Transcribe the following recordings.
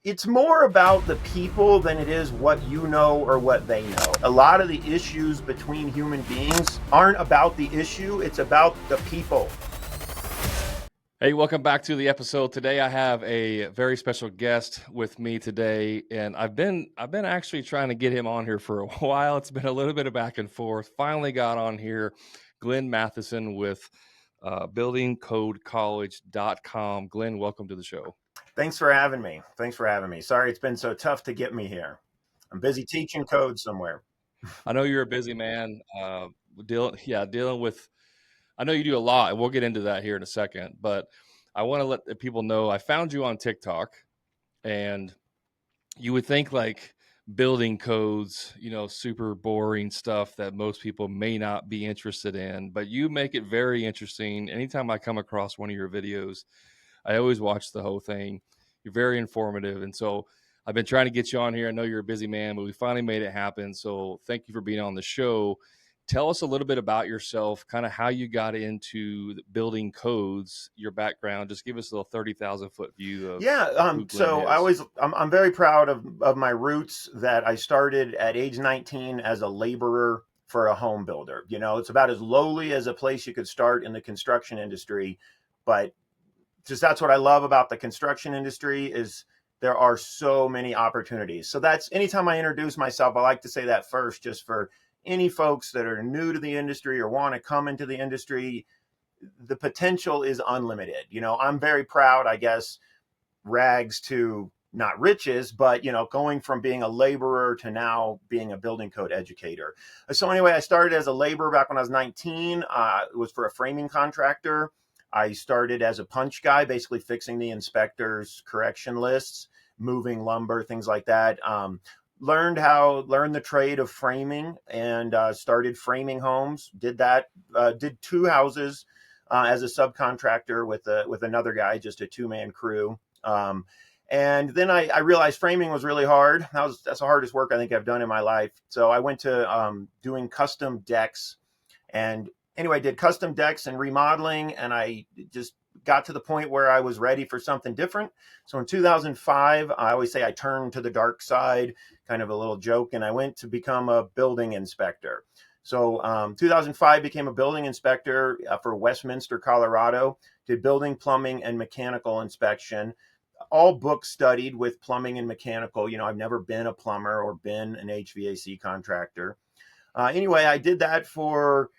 It's more about the people than it is what you know or what they know. A lot of the issues between human beings aren't about the issue, it's about the people. Hey, welcome back to the episode. Today I have a very special guest with me today, and I've been actually trying to get him on here for a while. It's been a little bit of back and forth. Finally got on here, Glenn Matthewson with buildingcodecollege.com. Glenn, welcome to the show. Thanks for having me. Thanks for having me. Sorry it's been so tough to get me here. I'm busy teaching code somewhere. I know you're a busy man. Dealing with. I know you do a lot, and we'll get into that here in a second. But I want to let the people know I found you on TikTok, and you would think like building codes, super boring stuff that most people may not be interested in, but you make it very interesting. Anytime I come across one of your videos, I always watch the whole thing. You're very informative. And so I've been trying to get you on here. I know you're a busy man, but we finally made it happen. So thank you for being on the show. Tell us a little bit about yourself, kind of how you got into building codes, your background. Just give us a little 30,000 foot view Yeah, of who Glenn so is. I'm very proud of my roots that I started at age 19 as a laborer for a home builder. You know, it's about as lowly as a place you could start in the construction industry, but just that's what I love about the construction industry is there are so many opportunities. So that's anytime I introduce myself, I like to say that first, just for any folks that are new to the industry or want to come into the industry, the potential is unlimited. You know, I'm very proud, I guess, rags to not riches, but going from being a laborer to now being a building code educator. So anyway, I started as a laborer back when I was 19. It was for a framing contractor. I started as a punch guy, basically fixing the inspectors' correction lists, moving lumber, things like that. Learned the trade of framing and started framing homes. Did two houses as a subcontractor with another guy, just a two-man crew. And then I realized framing was really hard. That's the hardest work I think I've done in my life. So I went to doing custom decks, and anyway, I did custom decks and remodeling, and I just got to the point where I was ready for something different. So in 2005, I always say I turned to the dark side, kind of a little joke, and I went to become a building inspector. So 2005 became a building inspector for Westminster, Colorado. Did building, plumbing, and mechanical inspection, all book studied with plumbing and mechanical. I've never been a plumber or been an HVAC contractor. Anyway, I did that for,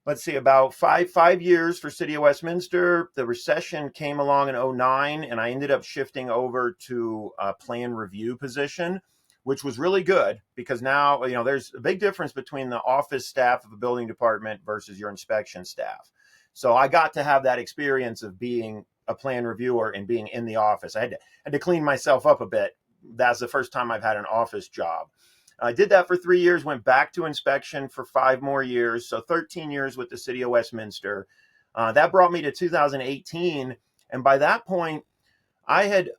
let's see, about five years for City of Westminster. The recession came along in '09, and I ended up shifting over to a plan review position, which was really good because now, there's a big difference between the office staff of a building department versus your inspection staff. So I got to have that experience of being a plan reviewer and being in the office. I had to clean myself up a bit. That's the first time I've had an office job. I did that for 3 years, went back to inspection for 5 more years. So 13 years with the City of Westminster. That brought me to 2018. And by that point, I had,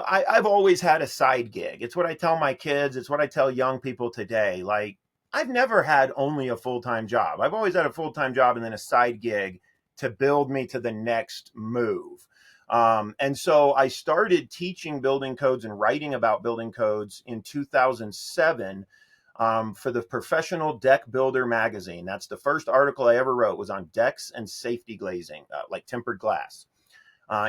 I've always had a side gig. It's what I tell my kids. It's what I tell young people today. Like, I've never had only a full-time job. I've always had a full-time job and then a side gig to build me to the next move. And so I started teaching building codes and writing about building codes in 2007 for the Professional Deck Builder magazine. That's the first article I ever wrote, was on decks and safety glazing, like tempered glass.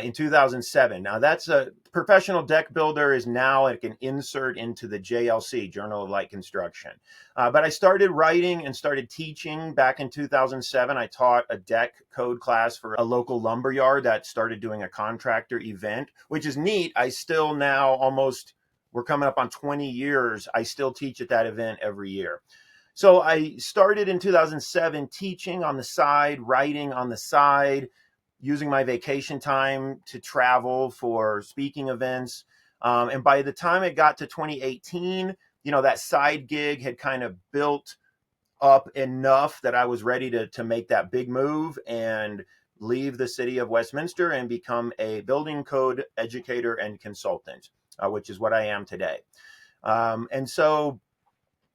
In 2007. Now, that's a professional deck builder is now like an insert into the JLC, Journal of Light Construction. But I started writing and started teaching back in 2007. I taught a deck code class for a local lumber yard that started doing a contractor event, which is neat. I still now we're coming up on 20 years. I still teach at that event every year. So I started in 2007 teaching on the side, writing on the side, using my vacation time to travel for speaking events. And by the time it got to 2018, that side gig had kind of built up enough that I was ready to make that big move and leave the City of Westminster and become a building code educator and consultant, which is what I am today. And so,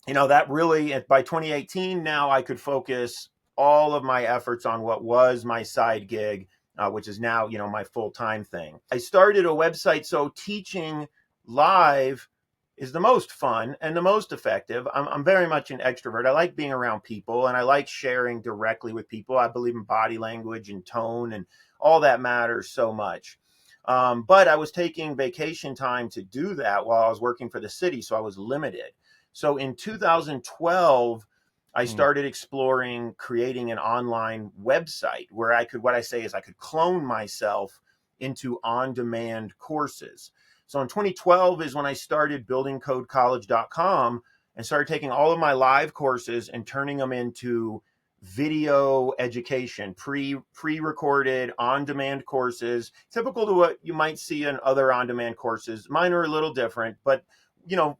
that really, by 2018, now I could focus all of my efforts on what was my side gig, which is now, my full-time thing. I started a website, so teaching live is the most fun and the most effective. I'm very much an extrovert. I like being around people and I like sharing directly with people. I believe in body language and tone, and all that matters so much. But I was taking vacation time to do that while I was working for the city, so I was limited. So in 2012, I Mm. started exploring creating an online website where I could, what I say is I could clone myself into on demand courses. So in 2012 is when I started buildingcodecollege.com and started taking all of my live courses and turning them into video education, pre-recorded on-demand courses, typical to what you might see in other on-demand courses. Mine are a little different, but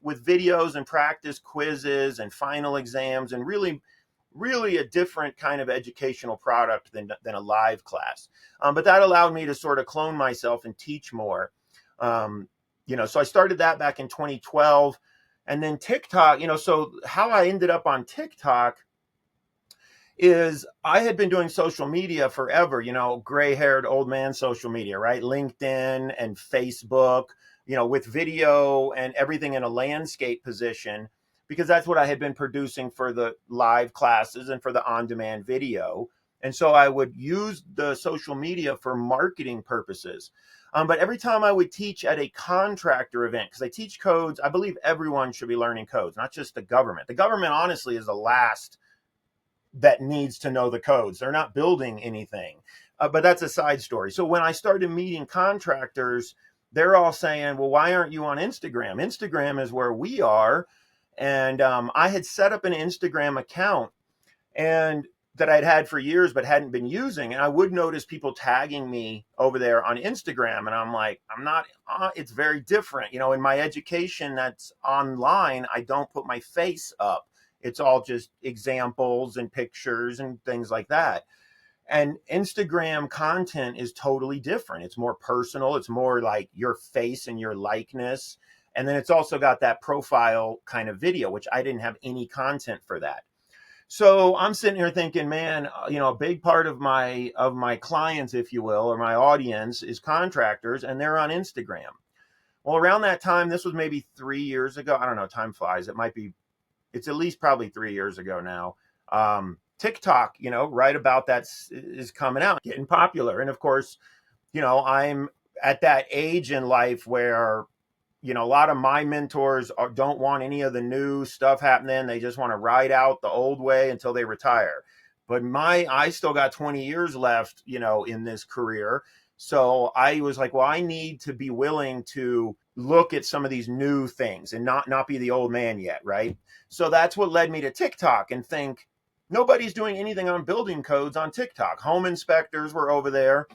with videos and practice quizzes and final exams, and really a different kind of educational product than a live class. But that allowed me to sort of clone myself and teach more. So I started that back in 2012. And then TikTok, so how I ended up on TikTok is I had been doing social media forever, gray haired old man social media, right? LinkedIn and Facebook, with video and everything in a landscape position, because that's what I had been producing for the live classes and for the on demand video. And so I would use the social media for marketing purposes. But every time I would teach at a contractor event, because I teach codes, I believe everyone should be learning codes, not just the government. The government, honestly, is the last that needs to know the codes. They're not building anything. But that's a side story. So when I started meeting contractors, they're all saying, well, why aren't you on Instagram? Instagram is where we are. And I had set up an Instagram account and that I'd had for years but hadn't been using. And I would notice people tagging me over there on Instagram. And I'm like, I'm not, it's very different. In my education that's online, I don't put my face up. It's all just examples and pictures and things like that. And Instagram content is totally different. It's more personal. It's more like your face and your likeness. And then it's also got that profile kind of video, which I didn't have any content for that. So I'm sitting here thinking, man, a big part of my clients, if you will, or my audience is contractors, and they're on Instagram. Well, around that time, this was maybe 3 years ago. I don't know. Time flies. It's at least probably 3 years ago now. TikTok, right about that is coming out, getting popular. And of course, I'm at that age in life where, a lot of my mentors don't want any of the new stuff happening. They just want to ride out the old way until they retire. But I still got 20 years left, in this career. So I was like, well, I need to be willing to look at some of these new things and not be the old man yet, right? So that's what led me to TikTok and think nobody's doing anything on building codes on TikTok. Home inspectors were over there.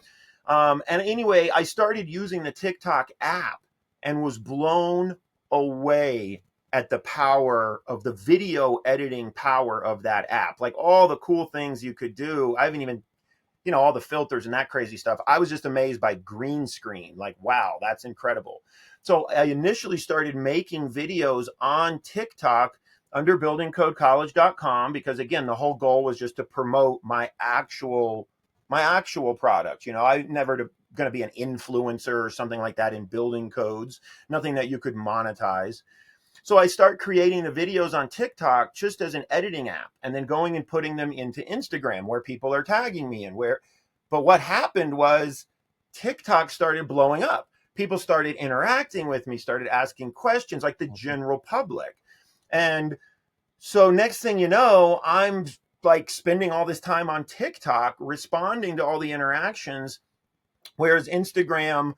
And anyway, I started using the TikTok app and was blown away at the power of the video editing power of that app. Like all the cool things you could do. I haven't even, all the filters and that crazy stuff. I was just amazed by green screen. Like, wow, that's incredible. So I initially started making videos on TikTok under buildingcodecollege.com because, again, the whole goal was just to promote my actual product. I never going to be an influencer or something like that in building codes, nothing that you could monetize. So I start creating the videos on TikTok just as an editing app and then going and putting them into Instagram where people are tagging me but what happened was TikTok started blowing up. People started interacting with me, started asking questions like the general public. And so next thing you know, I'm like spending all this time on TikTok responding to all the interactions. Whereas Instagram,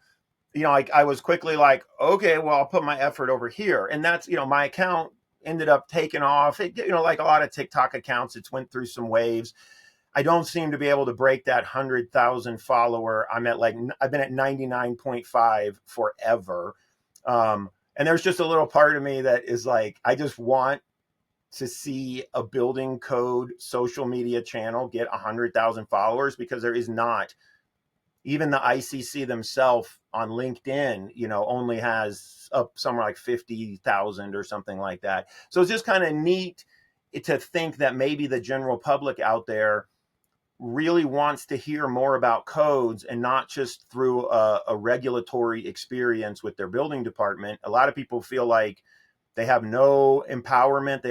I was quickly like, okay, well, I'll put my effort over here. And that's, my account ended up taking off. Like a lot of TikTok accounts, it's went through some waves. I don't seem to be able to break that 100,000 follower. I've been at 99.5 forever. And there's just a little part of me that is like, I just want to see a building code social media channel get 100,000 followers, because there is not. Even the ICC themselves on LinkedIn, only has up somewhere like 50,000 or something like that. So it's just kind of neat to think that maybe the general public out there really wants to hear more about codes and not just through a regulatory experience with their building department. A lot of people feel like they have no empowerment.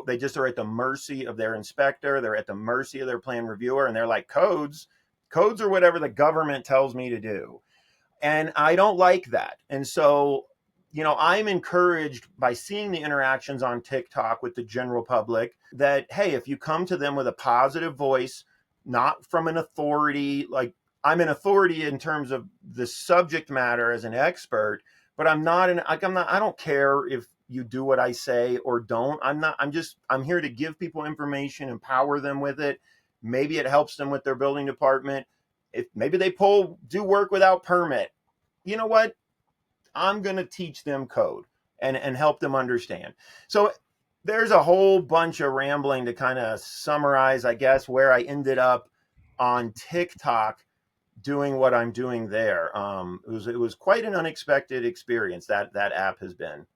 They just are at the mercy of their inspector. They're at the mercy of their plan reviewer. And they're like, codes are whatever the government tells me to do. And I don't like that. And so, I'm encouraged by seeing the interactions on TikTok with the general public that, hey, if you come to them with a positive voice, not from an authority, like I'm an authority in terms of the subject matter as an expert, but I don't care if you do what I say or don't. I'm here to give people information, empower them with it. Maybe it helps them with their building department. If maybe they do work without permit, you know what? I'm going to teach them code and help them understand. So there's a whole bunch of rambling to kind of summarize, I guess, where I ended up on TikTok doing what I'm doing there. It was quite an unexpected experience that app has been.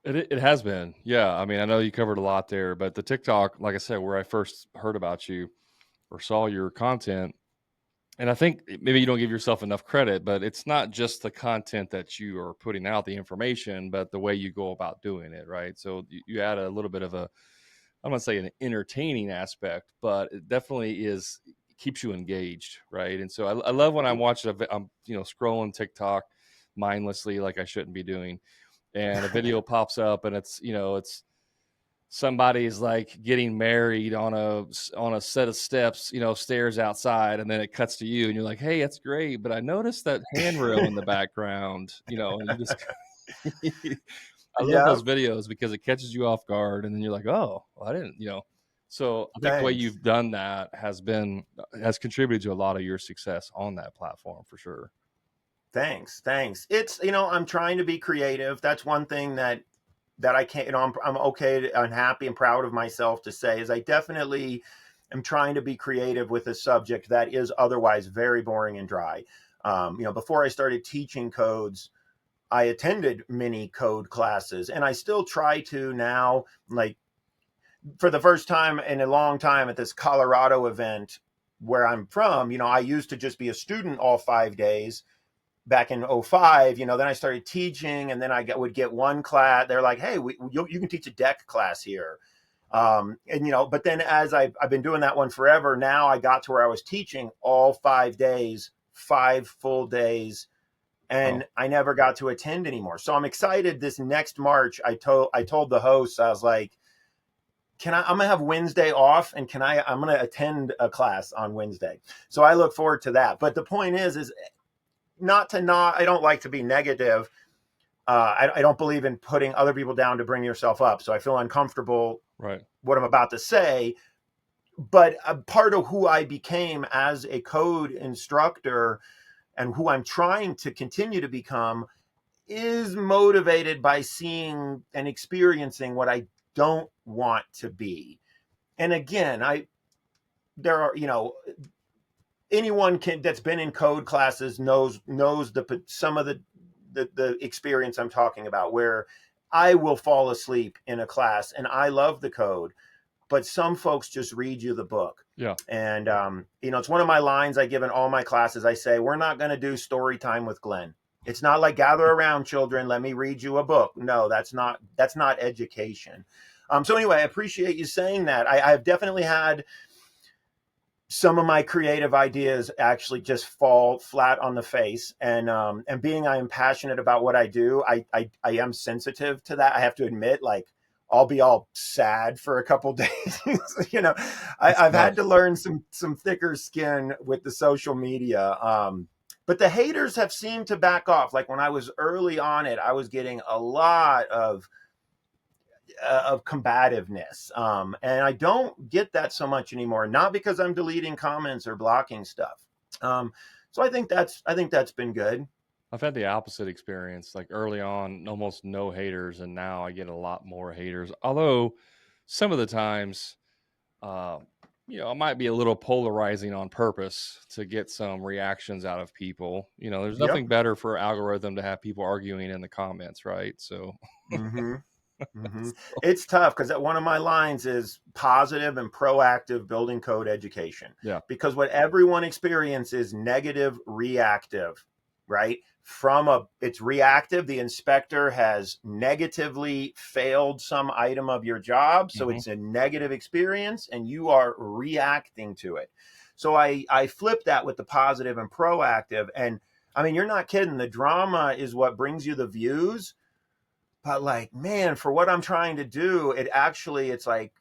It has been. Yeah. I mean, I know you covered a lot there, but the TikTok, like I said, where I first heard about you or saw your content, and I think maybe you don't give yourself enough credit, but it's not just the content that you are putting out, the information, but the way you go about doing it, right? So you add a little bit of I'm gonna say an entertaining aspect, but it definitely is keeps you engaged, right? And so I love when I'm watching I'm scrolling TikTok mindlessly like I shouldn't be doing, and a video pops up and it's somebody's like getting married on a set of steps, stairs outside, and then it cuts to you and you're like, hey, that's great, but I noticed that handrail in the background, and you just I love Yeah, those videos because it catches you off guard and then you're like, oh, well, I didn't, so I think the way thanks. you've done that has contributed to a lot of your success on that platform for sure. Thanks. It's, I'm trying to be creative. That's one thing that I can't, I'm okay, I'm happy and proud of myself to say is I definitely am trying to be creative with a subject that is otherwise very boring and dry. Before I started teaching codes, I attended many code classes and I still try to now, like for the first time in a long time at this Colorado event where I'm from, I used to just be a student all 5 days back in '05. Then I started teaching, and then would get one class. They're like, hey, you can teach a deck class here. And but then as I've been doing that one forever, now I got to where I was teaching all 5 days, 5 full days, and Oh, I never got to attend anymore. So I'm excited. This next March, I told the host, I was like, I'm gonna have Wednesday off, and I'm gonna attend a class on Wednesday. So I look forward to that. But the point is not I don't like to be negative. I don't believe in putting other people down to bring yourself up. So I feel uncomfortable right. what I'm about to say. But a part of who I became as a code instructor and who I'm trying to continue to become is motivated by seeing and experiencing what I don't want to be. And again, there are, anyone that's been in code classes knows some of the experience I'm talking about, where I will fall asleep in a class and I love the code, but some folks just read you the book. Yeah. And it's one of my lines I give in all my classes. I say, we're not going to do story time with Glenn. It's not like gather around, children, let me read you a book. No, that's not education. So anyway, I appreciate you saying that. I've definitely had some of my creative ideas actually just fall flat on the face, and being I am passionate about what I do, I am sensitive to that. I have to admit, like, I'll be all sad for a couple days. That's I've tough. had to learn some thicker skin with the social media. But the haters have seemed to back off. Like when I was early on it, I was getting a lot of combativeness. And I don't get that so much anymore. Not because I'm deleting comments or blocking stuff. So I think that's been good. I've had the opposite experience. Like early on, almost no haters, and now I get a lot more haters. Although some of the times, uh, it might be a little polarizing on purpose to get some reactions out of people. There's Yep. nothing better for algorithm to have people arguing in the comments, right? So Mm-hmm. Hmm. So, It's tough because one of my lines is positive and proactive building code education. yeah. Because what everyone experiences is negative, reactive, right? It's reactive. The inspector has negatively failed some item of your job. So Hmm. it's a negative experience and you are reacting to it. So I flip that with the positive and proactive. And I mean, you're not kidding. The drama is what brings you the views, but like, man, for what I'm trying to do, it's like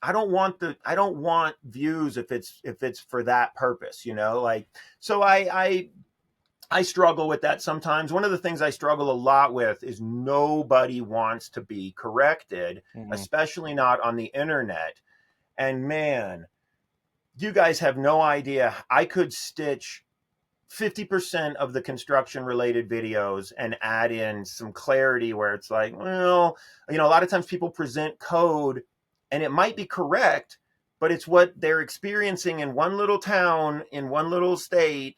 I don't want views if it's for that purpose, like. So I struggle with that sometimes. One of the things I struggle a lot with is nobody wants to be corrected, Hmm. especially not on the internet. And man, you guys have no idea. I could stitch 50% of the construction related videos and add in some clarity where it's like, well, a lot of times people present code and it might be correct, but it's what they're experiencing in one little town, in one little state,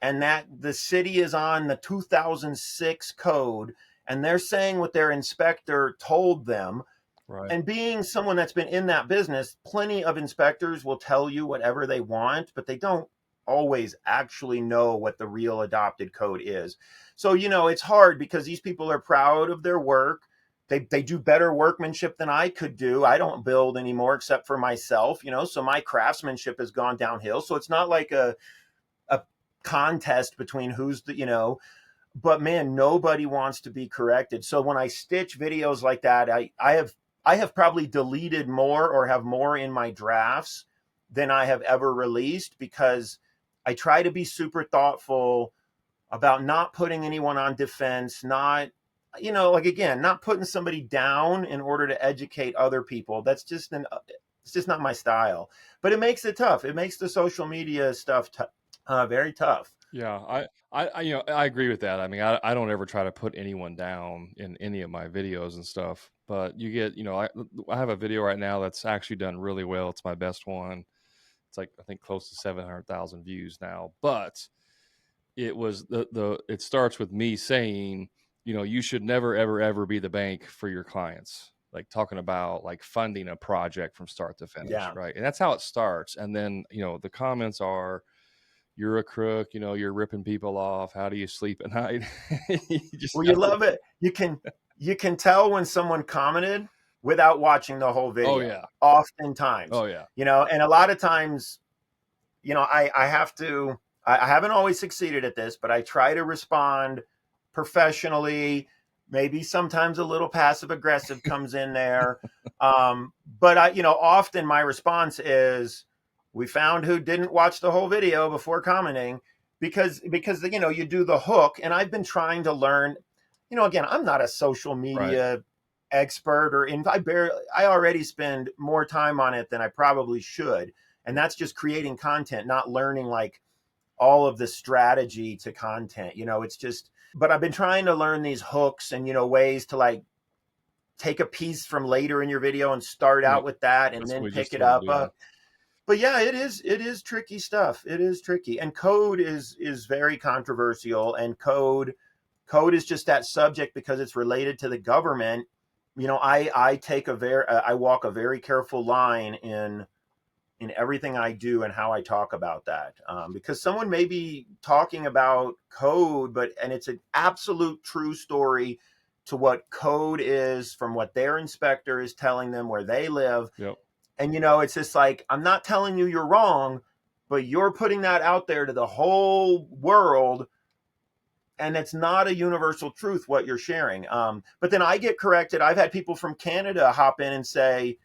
and that the city is on the 2006 code and they're saying what their inspector told them. Right. And being someone that's been in that business, plenty of inspectors will tell you whatever they want, but they don't always actually know what the real adopted code is. So, it's hard because these people are proud of their work. They do better workmanship than I could do. I don't build anymore except for myself, so my craftsmanship has gone downhill. So it's not like a contest between who's but man, nobody wants to be corrected. So when I stitch videos like that, I have probably deleted more or have more in my drafts than I have ever released because I try to be super thoughtful about not putting anyone on defense, not like again, not putting somebody down in order to educate other people. It's just not my style. But it makes it tough. It makes the social media stuff very tough. Yeah, I agree with that. I mean, I don't ever try to put anyone down in any of my videos and stuff. But you get, I have a video right now that's actually done really well. It's my best one. It's like I think close to 700,000 views now. But it was it starts with me saying, you should never ever ever be the bank for your clients. Like talking about like funding a project from start to finish, Yeah. right? And that's how it starts. And then the comments are, you're a crook, you're ripping people off. How do you sleep at night? You just Well, you have to. love it. You can tell when someone commented without watching the whole Oh video. yeah. Oftentimes, Oh yeah. and a lot of times, I have to. I haven't always succeeded at this, but I try to respond professionally. Maybe sometimes a little passive aggressive comes in there, but often my response is, "We found who didn't watch the whole video before commenting." Because you do the hook, and I've been trying to learn. Again, I'm not a social Right. media expert I already spend more time on it than I probably should. And that's just creating content, not learning like all of the strategy to content. It's just, but I've been trying to learn these hooks and, ways to like take a piece from later in your video and start Yep. out with that and That's what then we pick just it told up. you. Yeah. But yeah, it is tricky stuff. It is tricky. And code is very controversial, and code is just that subject because it's related to the government. I walk a very careful line in everything I do and how I talk about that, because someone may be talking about code, and it's an absolute true story to what code is from what their inspector is telling them where they live. Yep. And it's just like, I'm not telling you you're wrong, but you're putting that out there to the whole world, and it's not a universal truth what you're sharing. But then I get corrected. I've had people from Canada hop in and say,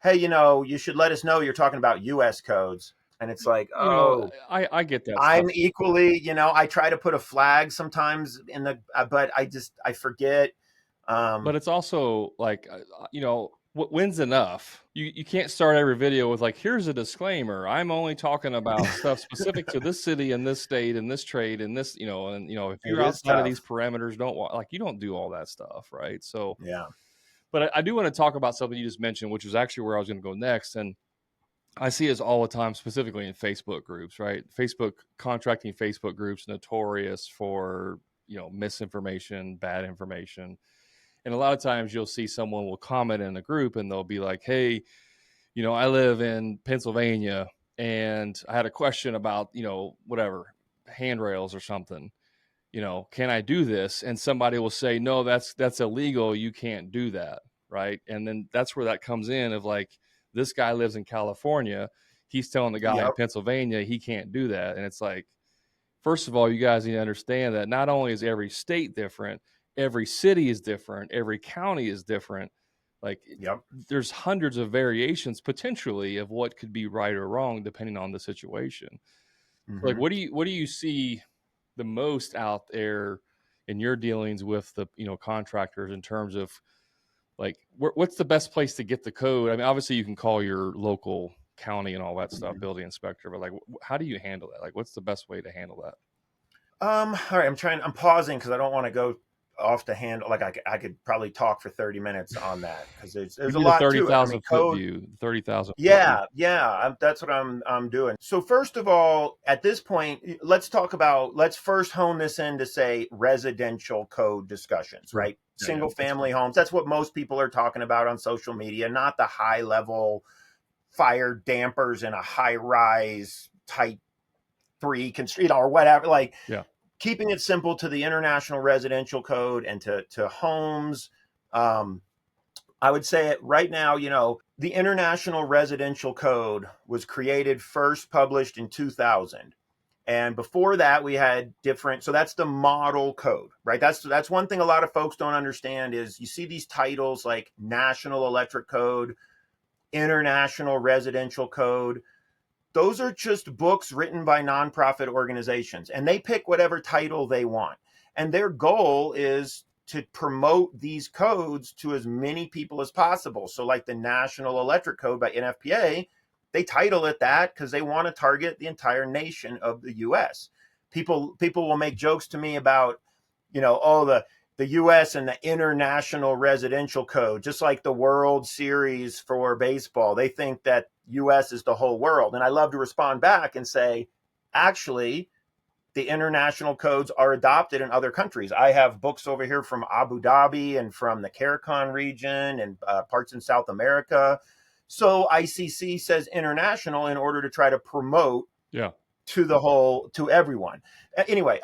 "Hey, you should let us know you're talking about US codes." And it's like, oh, I get that I'm stuff. equally, I try to put a flag sometimes but I forget. But um it's also like, when's enough? You can't start every video with like, here's a disclaimer. I'm only talking about stuff specific to this city and this state and this trade and this, if it you're is outside of these tough. parameters, like you don't do all that stuff, right? So, Yeah. but I do want to talk about something you just mentioned, which was actually where I was going to go next. And I see this all the time, specifically in Facebook groups, right? Contracting Facebook groups notorious for, misinformation, bad information. And a lot of times you'll see someone will comment in a group and they'll be like, hey, I live in Pennsylvania and I had a question about, whatever, handrails or something. Can I do this? And somebody will say, no, that's illegal. You can't do that. Right. And then that's where that comes in of like, this guy lives in California. He's telling the guy in Yep. Pennsylvania he can't do that. And it's like, first of all, you guys need to understand that not only is every state different, every city is different, every county is different. Like Yep. there's hundreds of variations potentially of what could be right or wrong depending on the situation. So like Hmm. what do you see the most out there in your dealings with the contractors in terms of like what's the best place to get the code? I mean, obviously you can call your local county and all that stuff, Hmm. building inspector, but like how do you handle that? Like what's the best way to handle that? All right. I'm pausing because I don't want to go off the handle. Like I could probably talk for 30 minutes on that because there's Give a me the lot thirty to it. I mean, thousand foot code. view. The 30,000 foot view. Yeah, that's what I'm doing. So first of all, at this point, let's first hone this in to say residential code discussions, Sure. right? Yeah, yeah, Single that's family fine. homes. That's what most people are talking about on social media, not the high level fire dampers in a high rise type three, or whatever. Like Yeah, keeping it simple to the international residential code and to homes. Um, I would say it right now, the International Residential Code was created first published in 2000. And before that, we had different. So that's the model code, right? That's one thing a lot of folks don't understand is you see these titles like National Electric Code, International Residential Code. Those are just books written by nonprofit organizations, and they pick whatever title they want. And their goal is to promote these codes to as many people as possible. So, like the National Electric Code by NFPA, they title it that because they want to target the entire nation of the U.S. People will make jokes to me about, oh, the U.S. and the International Residential Code, just like the World Series for baseball. They think that U.S. is the whole world. And I love to respond back and say, actually, the international codes are adopted in other countries. I have books over here from Abu Dhabi and from the CARICON region and parts in South America. So ICC says international in order to try to promote yeah, to everyone. Anyway,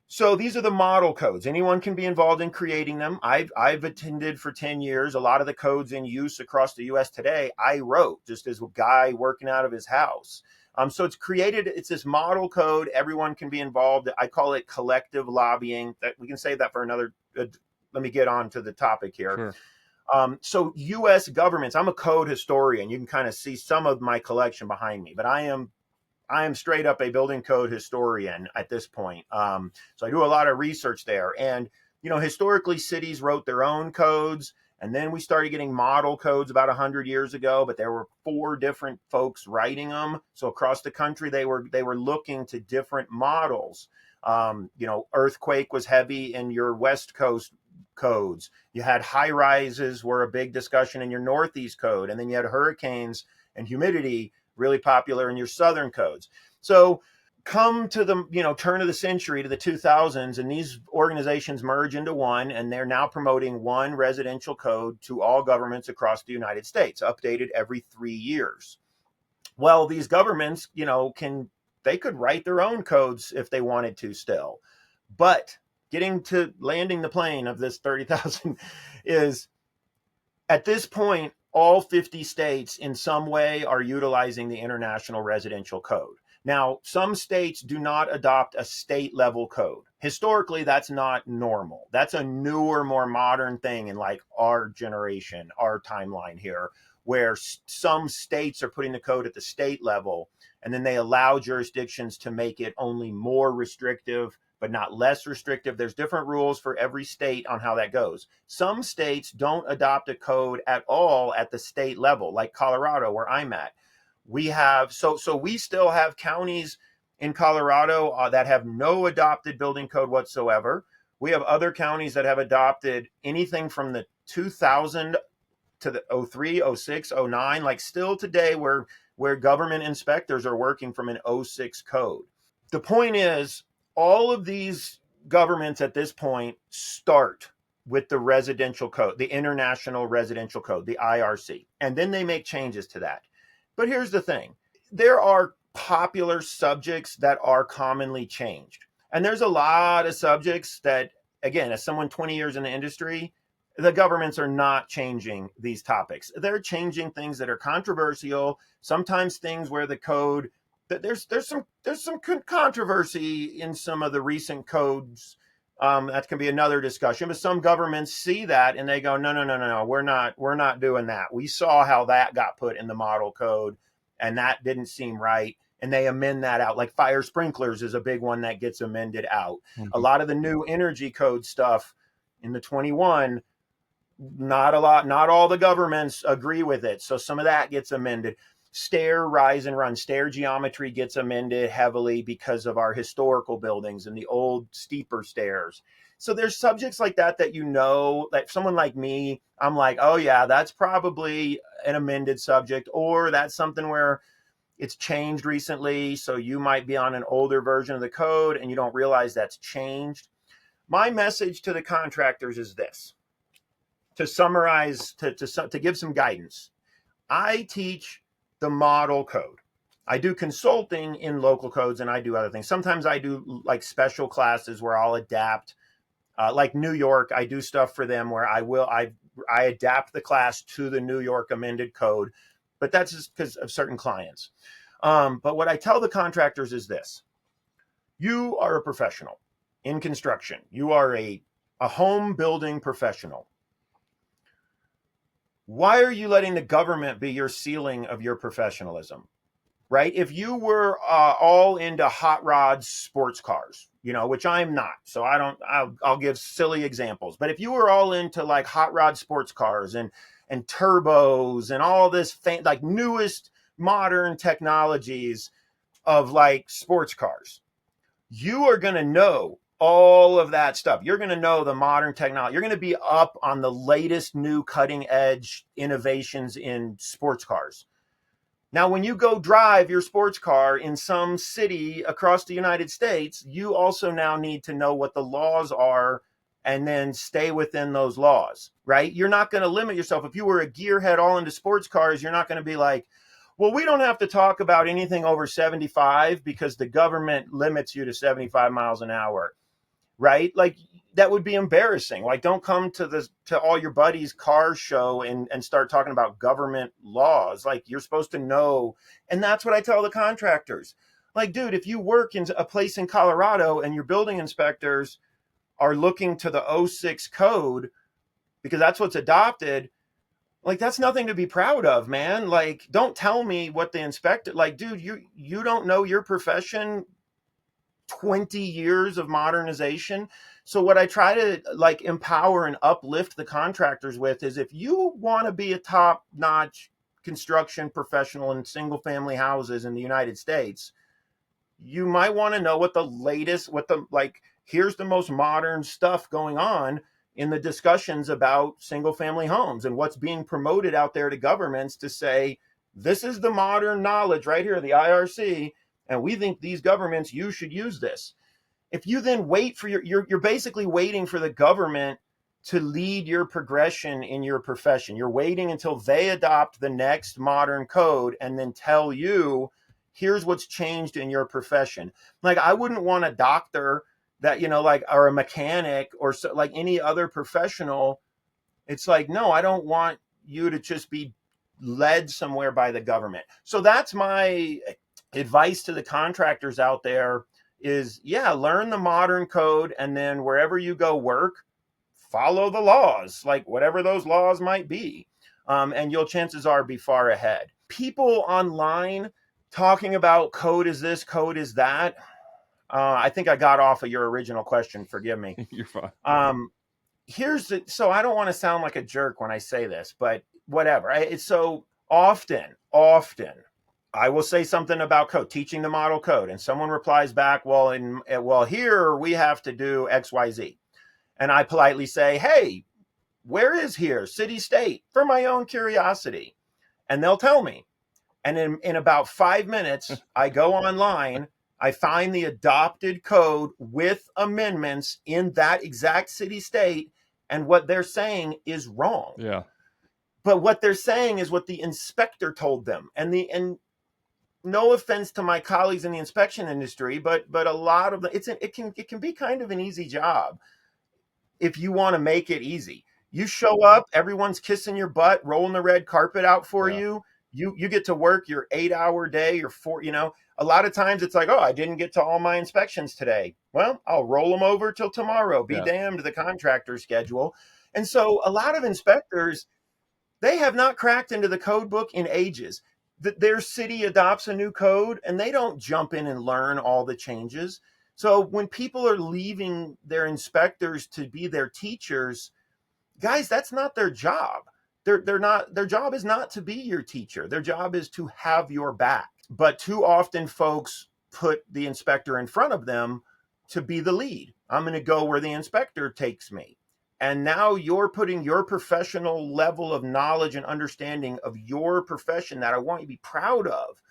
so these are the model codes. Anyone can be involved in creating them. I've attended for 10 years. A lot of the codes in use across the US today, I wrote just as a guy working out of his house. So it's this model code. Everyone can be involved. I call it collective lobbying. That we can save that for another. Let me get on to the topic here. sure. So US governments, I'm a code historian. You can kind of see some of my collection behind me, but I am straight up a building code historian at this point. So I do a lot of research there. And, historically, cities wrote their own codes. And then we started getting model codes about 100 years ago, but there were 4 different folks writing them. So across the country, they were looking to different models. Earthquake was heavy in your West Coast codes. You had high rises were a big discussion in your Northeast code. And then you had hurricanes and humidity really popular in your southern codes. So come to the turn of the century to the 2000s, and these organizations merge into one, and they're now promoting one residential code to all governments across the United States, updated every 3 years. Well, these governments, they could write their own codes if they wanted to still, but getting to landing the plane of this 30,000 is at this point, all 50 states in some way are utilizing the International Residential Code. Now, some states do not adopt a state level code. Historically, that's not normal. That's a newer, more modern thing in like our generation, our timeline here, where some states are putting the code at the state level, and then they allow jurisdictions to make it only more restrictive but not less restrictive. There's different rules for every state on how that goes. Some states don't adopt a code at all at the state level, like Colorado, where I'm at. We still have counties in Colorado that have no adopted building code whatsoever. We have other counties that have adopted anything from the 2000 to the 03, 06, 09, like still today where government inspectors are working from an 06 code. The point is, all of these governments at this point start with the residential code, the International Residential Code, the IRC. And then they make changes to that. But here's the thing. There are popular subjects that are commonly changed. And there's a lot of subjects that, again, as someone 20 years in the industry, the governments are not changing these topics. They're changing things that are controversial, sometimes things where the code, there's some controversy in some of the recent codes. That can be another discussion, but some governments see that and they go, no, no, no, no, no, we're not doing that. We saw how that got put in the model code and that didn't seem right. And they amend that out. Like fire sprinklers is a big one that gets amended out. A lot of the new energy code stuff in the 21, not all the governments agree with it. So some of that gets amended. Stair rise and run, stair geometry gets amended heavily because of our historical buildings and the old steeper stairs. So there's subjects like that that, like someone like me, I'm like, oh yeah, that's probably an amended subject, or that's something where it's changed recently. So you might be on an older version of the code and you don't realize that's changed. My message to the contractors is this. To summarize, to give some guidance, I teach the model code. I do consulting in local codes and I do other things. Sometimes I do like special classes where I'll adapt. Like New York, I do stuff for them where I adapt the class to the New York amended code, but that's just because of certain clients. But what I tell the contractors is this. You are a professional in construction. You are a home building professional. Why are you letting the government be your ceiling of your professionalism, right? If you were all into hot rods, sports cars, which I'm not, so I'll give silly examples. But if you were all into like hot rod sports cars and turbos and all this like newest modern technologies of like sports cars, you are going to know all of that stuff. You're going to know the modern technology. You're going to be up on the latest new cutting edge innovations in sports cars. Now, when you go drive your sports car in some city across the United States, you also now need to know what the laws are and then stay within those laws, right? You're not going to limit yourself. If you were a gearhead all into sports cars, you're not going to be like, well, we don't have to talk about anything over 75 because the government limits you to 75 miles an hour. Right? Like that would be embarrassing. Like don't come to all your buddies' car show and start talking about government laws. Like you're supposed to know. And that's what I tell the contractors. Like, dude, if you work in a place in Colorado and your building inspectors are looking to the '06 code because that's what's adopted, like that's nothing to be proud of, man. Like don't tell me what the inspector, like, dude, you don't know your profession. 20 years of modernization. So what I try to like empower and uplift the contractors with is if you want to be a top-notch construction professional in single family houses in the United States, you might want to know what the latest, here's the most modern stuff going on in the discussions about single family homes and what's being promoted out there to governments to say, this is the modern knowledge right here, the IRC. And we think these governments, you should use this. If you then wait for you're basically waiting for the government to lead your progression in your profession. You're waiting until they adopt the next modern code and then tell you, here's what's changed in your profession. Like I wouldn't want a doctor that, or a mechanic or so, like any other professional. It's like, no, I don't want you to just be led somewhere by the government. So that's my advice to the contractors out there is, learn the modern code. And then wherever you go work, follow the laws, like whatever those laws might be. And you'll chances are be far ahead. People online talking about code is this, code is that. I think I got off of your original question. Forgive me. You're fine. So I don't want to sound like a jerk when I say this, but whatever. It's so often I will say something about code, teaching the model code, and someone replies back, well, here we have to do X, Y, Z. And I politely say, hey, where is here? City, state, for my own curiosity. And they'll tell me. And in about 5 minutes, I go online, I find the adopted code with amendments in that exact city, state, And what they're saying is wrong. Yeah. But what they're saying is what the inspector told them. And no offense to my colleagues in the inspection industry, but a lot of it can be kind of an easy job if you want to make it easy. You show up, everyone's kissing your butt, rolling the red carpet out for Yeah. you. You get to work your 8-hour day, your four, a lot of times it's like, oh, I didn't get to all my inspections today. Well, I'll roll them over till tomorrow. Be Yeah. damned, the contractor schedule. And so a lot of inspectors, they have not cracked into the code book in ages. Their city adopts a new code and they don't jump in and learn all the changes. So when people are leaving their inspectors to be their teachers, guys, that's not their job. They're not, their job is not to be your teacher. Their job is to have your back. But too often folks put the inspector in front of them to be the lead. I'm going to go where the inspector takes me. And now you're putting your professional level of knowledge and understanding of your profession that I want you to be proud of.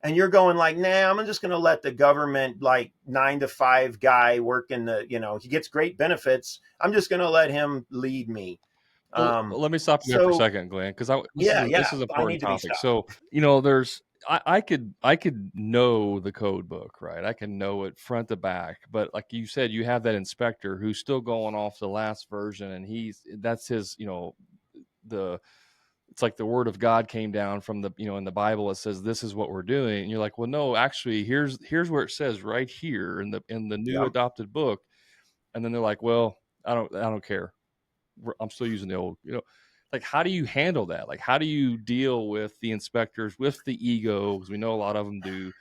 And you're going like, nah, I'm just going to let the government, like 9 to 5 guy work in the, he gets great benefits. I'm just going to let him lead me. Well, let me stop you there for a So second, Glenn, because this is an I important need to be topic. stopped. So, there's I could know the code book, right? I can know it front to back, but like you said, you have that inspector who's still going off the last version, and that's his, the it's like the word of God came down from the, in the Bible, it says this is what we're doing, and you're like, well, no, actually, here's where it says right here in the new Yep. adopted book, and then they're like, well, I don't care. I'm still using the old, like, how do you handle that? Like, how do you deal with the inspectors, with the ego? Because we know a lot of them do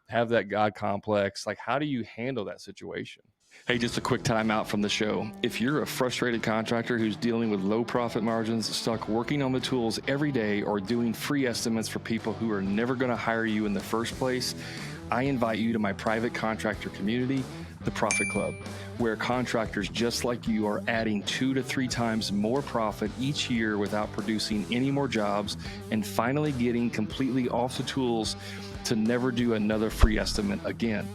have that God complex. Like, how do you handle that situation? Hey, just a quick time out from the show. If you're a frustrated contractor who's dealing with low profit margins, stuck working on the tools every day, or doing free estimates for people who are never going to hire you in the first place, I invite you to my private contractor community, the Profit Club, where contractors just like you are adding 2 to 3 times more profit each year without producing any more jobs, and finally getting completely off the tools to never do another free estimate again.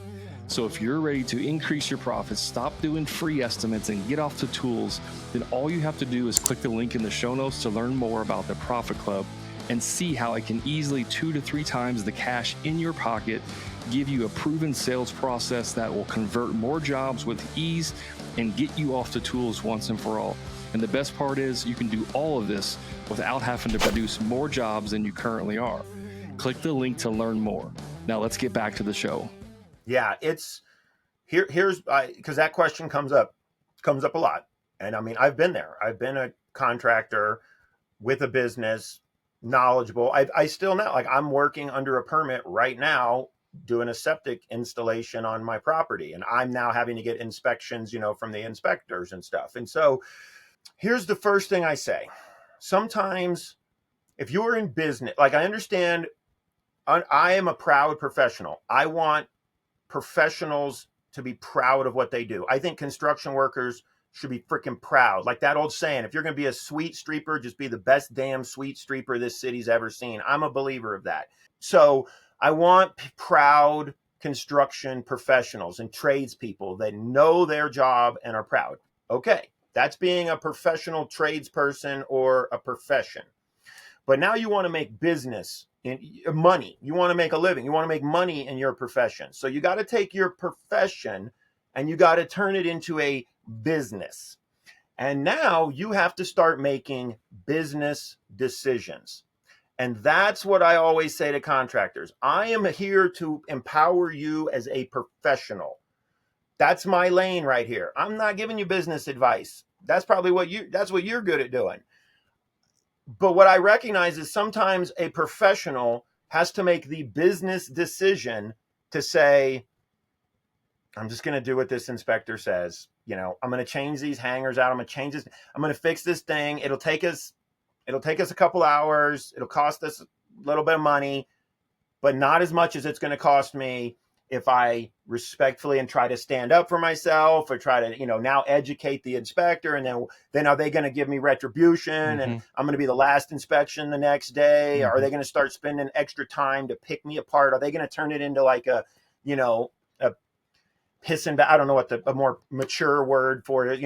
So if you're ready to increase your profits, stop doing free estimates, and get off the tools, then all you have to do is click the link in the show notes to learn more about the Profit Club and see how it can easily 2 to 3 times the cash in your pocket, give you a proven sales process that will convert more jobs with ease and get you off the tools once and for all. And the best part is you can do all of this without having to produce more jobs than you currently are. Click the link to learn more. Now let's get back to the show. Yeah, here's because that question comes up a lot. And I mean, I've been there. I've been a contractor with a business, knowledgeable. I still know, like, I'm working under a permit right now doing a septic installation on my property, and I'm now having to get inspections, from the inspectors and stuff. And so here's the first thing I say. Sometimes if you're in business, like, I understand, I am a proud professional. I want professionals to be proud of what they do. I think construction workers should be freaking proud. Like that old saying, if you're going to be a sweet streeper, just be the best damn sweet streeper this city's ever seen. I'm a believer of that. So I want proud construction professionals and tradespeople that know their job and are proud. Okay, that's being a professional tradesperson or a profession. But now you want to make business in money. You want to make a living. You want to make money in your profession. So you got to take your profession and you got to turn it into a business. And now you have to start making business decisions. And that's what I always say to contractors. I am here to empower you as a professional. That's my lane right here. I'm not giving you business advice. That's probably what you're good at doing. But what I recognize is sometimes a professional has to make the business decision to say, I'm just going to do what this inspector says. I'm going to change these hangers out. I'm going to change this. I'm going to fix this thing. It'll take us a couple hours. It'll cost us a little bit of money, but not as much as it's going to cost me if I respectfully and try to stand up for myself, or try to, now educate the inspector. And then are they going to give me retribution? Mm-hmm. And I'm going to be the last inspection the next day. Mm-hmm. Are they going to start spending extra time to pick me apart? Are they going to turn it into like a piss and I don't know what a more mature word for it,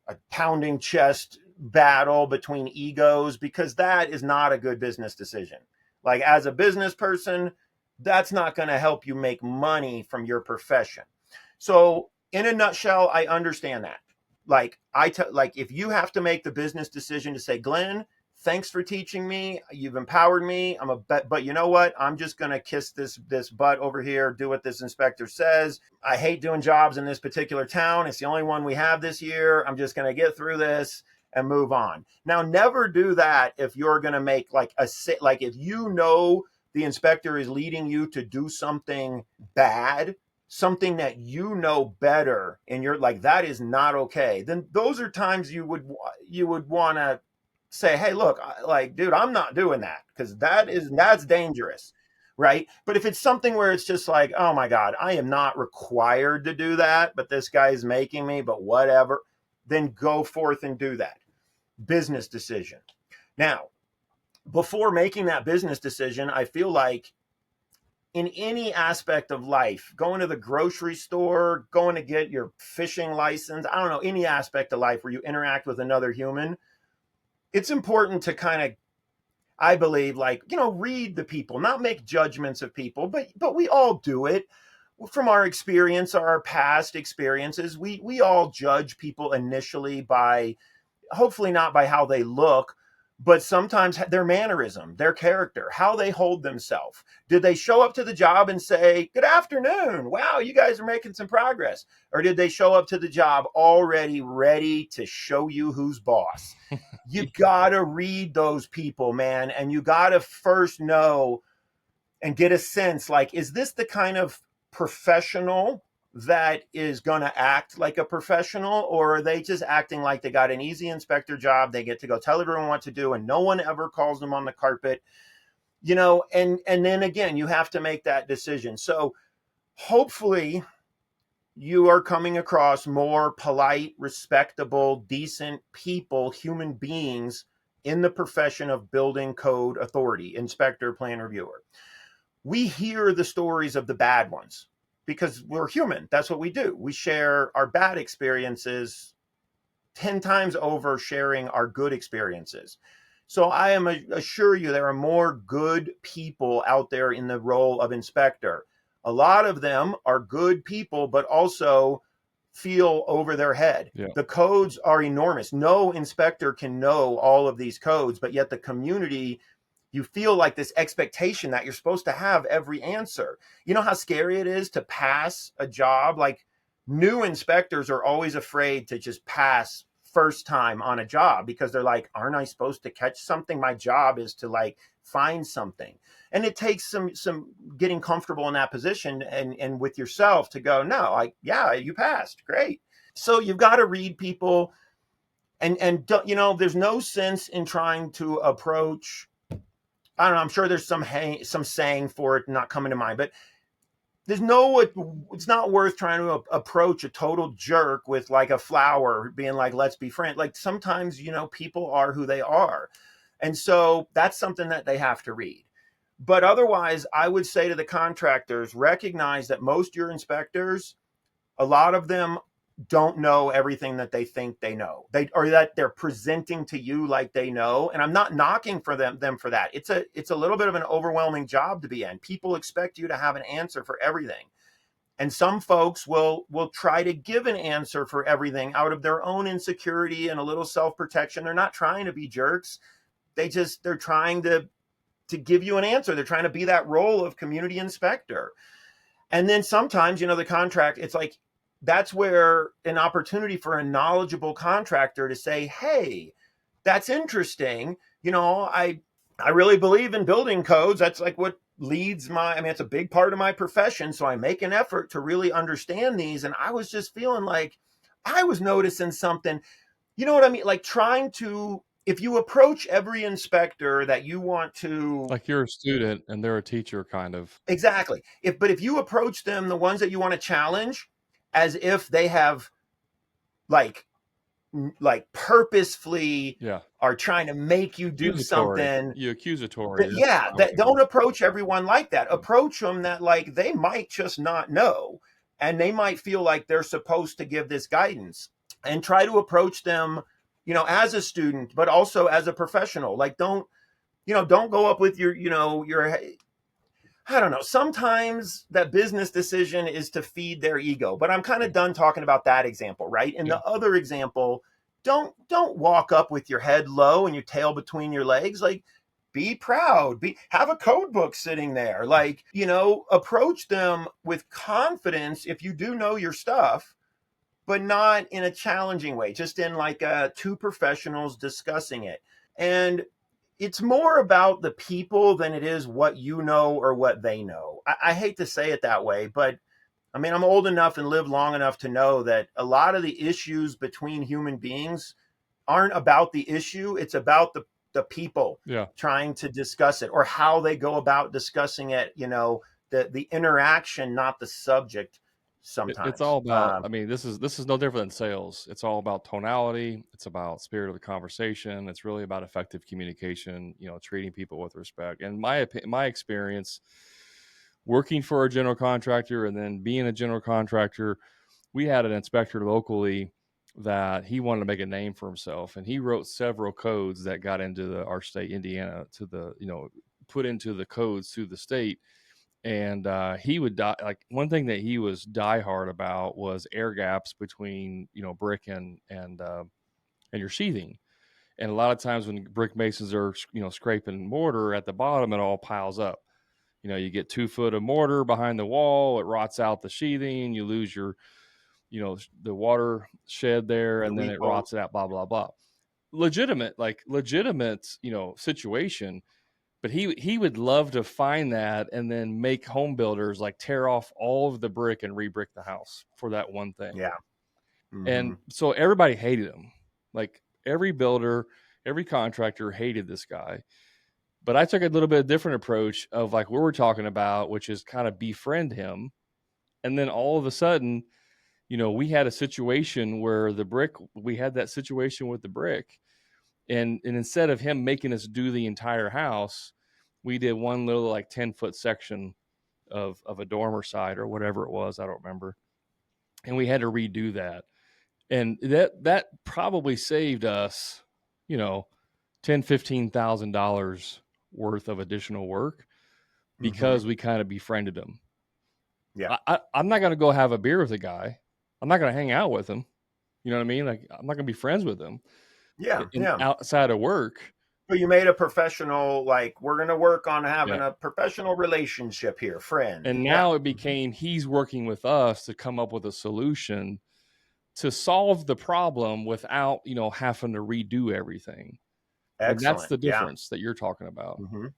a pounding chest battle between egos, because that is not a good business decision. Like, as a business person, that's not going to help you make money from your profession. So, in a nutshell, I understand that. Like, like, if you have to make the business decision to say, Glenn, thanks for teaching me, you've empowered me, but you know what, I'm just going to kiss this butt over here, do what this inspector says. I hate doing jobs in this particular town, it's the only one we have this year, I'm just going to get through this and move on. Now, never do that if you're going to make like like, if you know the inspector is leading you to do something bad, something that you know better, and you're like, that is not okay, then those are times you would want to say, hey, look, like, dude, I'm not doing that, because that's dangerous, right? But if it's something where it's just like, oh my God, I am not required to do that, but this guy's making me, but whatever, then go forth and do that business decision. Now, before making that business decision, I feel like in any aspect of life, going to the grocery store, going to get your fishing license, I don't know, any aspect of life where you interact with another human, it's important to kind of, I believe, like, read the people, not make judgments of people, but we all do it from our experience or our past experiences. We all judge people initially by, hopefully not by how they look, but sometimes their mannerism, their character, how they hold themselves. Did they show up to the job and say, good afternoon, wow, you guys are making some progress? Or did they show up to the job already ready to show you who's boss? You gotta read those people, man. And you gotta first know and get a sense, like, is this the kind of professional that is going to act like a professional, or are they just acting like they got an easy inspector job, they get to go tell everyone what to do, and no one ever calls them on the carpet, and then again, you have to make that decision. So hopefully you are coming across more polite, respectable, decent people, human beings in the profession of building code authority, inspector, plan reviewer. We hear the stories of the bad ones because we're human. That's what we do. We share our bad experiences 10 times over sharing our good experiences. So I am assure you there are more good people out there in the role of inspector. A lot of them are good people, but also feel over their head. Yeah. The codes are enormous. No inspector can know all of these codes, but yet the community, you feel like this expectation that you're supposed to have every answer. You know how scary it is to pass a job? Like, new inspectors are always afraid to just pass first time on a job because they're like, aren't I supposed to catch something? My job is to like find something. And it takes some getting comfortable in that position and with yourself to go, no, like, yeah, you passed. Great. So you've got to read people, and there's no sense in trying to approach, I don't know, I'm sure there's some saying for it not coming to mind, but it's not worth trying to approach a total jerk with like a flower being like, let's be friends. Like, sometimes, people are who they are. And so that's something that they have to read. But otherwise, I would say to the contractors, recognize that most of your inspectors, a lot of them don't know everything that they think they know, or that they're presenting to you like they know. And I'm not knocking for them for that. It's a little bit of an overwhelming job to be in. People expect you to have an answer for everything, and some folks will try to give an answer for everything out of their own insecurity and a little self-protection. They're not trying to be jerks. They're trying to give you an answer. They're trying to be that role of community inspector. And then sometimes, the contract, it's like, that's where an opportunity for a knowledgeable contractor to say, hey, that's interesting. I really believe in building codes. That's like what leads it's a big part of my profession. So I make an effort to really understand these. And I was just feeling like I was noticing something, you know what I mean? Like, trying to, if you approach every inspector that you want to, Like, you're a student and they're a teacher, kind of. exactly. But if you approach them, the ones that you want to challenge, as if they have like purposefully Yeah. are trying to make you do Accusatory. something. Accusatory. Yeah, don't approach everyone like that. Approach them that like they might just not know, and they might feel like they're supposed to give this guidance. and try to approach them, as a student, but also as a professional. Like, don't go up with your, I don't know. Sometimes that business decision is to feed their ego, but I'm kind of done talking about that example, right? In Yeah. the other example, don't walk up with your head low and your tail between your legs. Like, be proud, have a code book sitting there. Like, approach them with confidence if you do know your stuff, but not in a challenging way, just in like two professionals discussing it. And it's more about the people than it is what you know or what they know. I hate to say it that way, but I mean, I'm old enough and lived long enough to know that a lot of the issues between human beings aren't about the issue. It's about the people Yeah. trying to discuss it, or how they go about discussing it, the interaction, not the subject It's all sometimes. about, I mean, this is no different than sales. It's all about tonality. It's about spirit of the conversation. It's really about effective communication, treating people with respect. And my experience working for a general contractor and then being a general contractor, we had an inspector locally that he wanted to make a name for himself, and he wrote several codes that got into our state, Indiana, to the, put into the codes through the state. And he would die. Like, one thing that he was diehard about was air gaps between, brick and your sheathing. And a lot of times when brick masons are, scraping mortar at the bottom, it all piles up. You get 2 foot of mortar behind the wall, it rots out the sheathing, you lose your, the water shed there, The and then it weep rots holes. it out, blah, blah, blah. Legitimate, situation. But he would love to find that and then make home builders like tear off all of the brick and re-brick the house for that one thing. Yeah. Mm-hmm. And so everybody hated him. Like, every builder, every contractor hated this guy. But I took a little bit of different approach of like what we're talking about, which is kind of befriend him. And then all of a sudden, we had a situation where we had that situation with the brick. And instead of him making us do the entire house, we did one little like 10-foot section of a dormer side or whatever it was. I don't remember. And we had to redo that. And that probably saved us, you know, $10,000-$15,000 worth of additional work Mm-hmm. because we kind of befriended him. Yeah. I'm not going to go have a beer with the guy. I'm not going to hang out with him. You know what I mean? Like, I'm not going to be friends with him Yeah. in Yeah. outside of work. So you made a professional, like, we're going to work on Yeah. having a professional relationship here, friend. And Yeah. now it became he's working with us to come up with a solution to solve the problem without, having to redo everything. And that's Excellent. the Yeah. difference that you're talking about. Mm-hmm.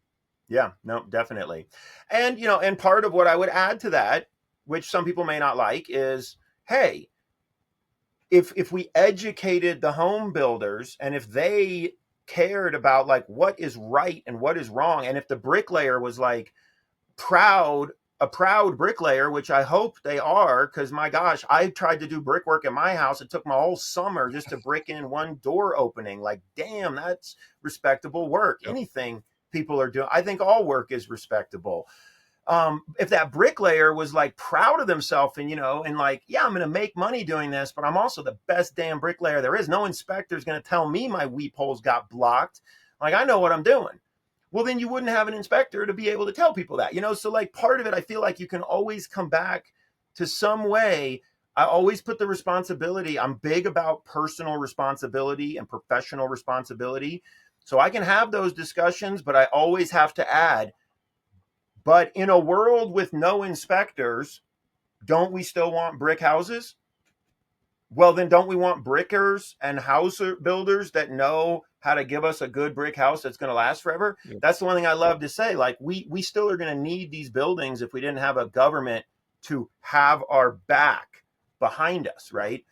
Yeah. No, definitely. And, and part of what I would add to that, which some people may not like, is, hey, if we educated the home builders, and if they cared about like what is right and what is wrong, and if the bricklayer was like proud a proud bricklayer, which I hope they are, because my gosh, I tried to do brickwork in my house. It took my whole summer just to brick in one door opening. Like, damn, that's respectable work. Yep. Anything people are doing, I think all work is respectable. If that bricklayer was like proud of themselves, and and like, yeah, I'm gonna make money doing this, but I'm also the best damn bricklayer there is. No inspector's gonna tell me my weep holes got blocked. Like, I know what I'm doing. Well, then you wouldn't have an inspector to be able to tell people that. So like, part of it, I feel like you can always come back to some way. I always put the responsibility. I'm big about personal responsibility and professional responsibility. So I can have those discussions, but I always have to add, but in a world with no inspectors, don't we still want brick houses? Well, then don't we want brickers and house builders that know how to give us a good brick house that's going to last forever? Yep. That's the one thing I love to say. Like, we still are going to need these buildings if we didn't have a government to have our back behind us, right?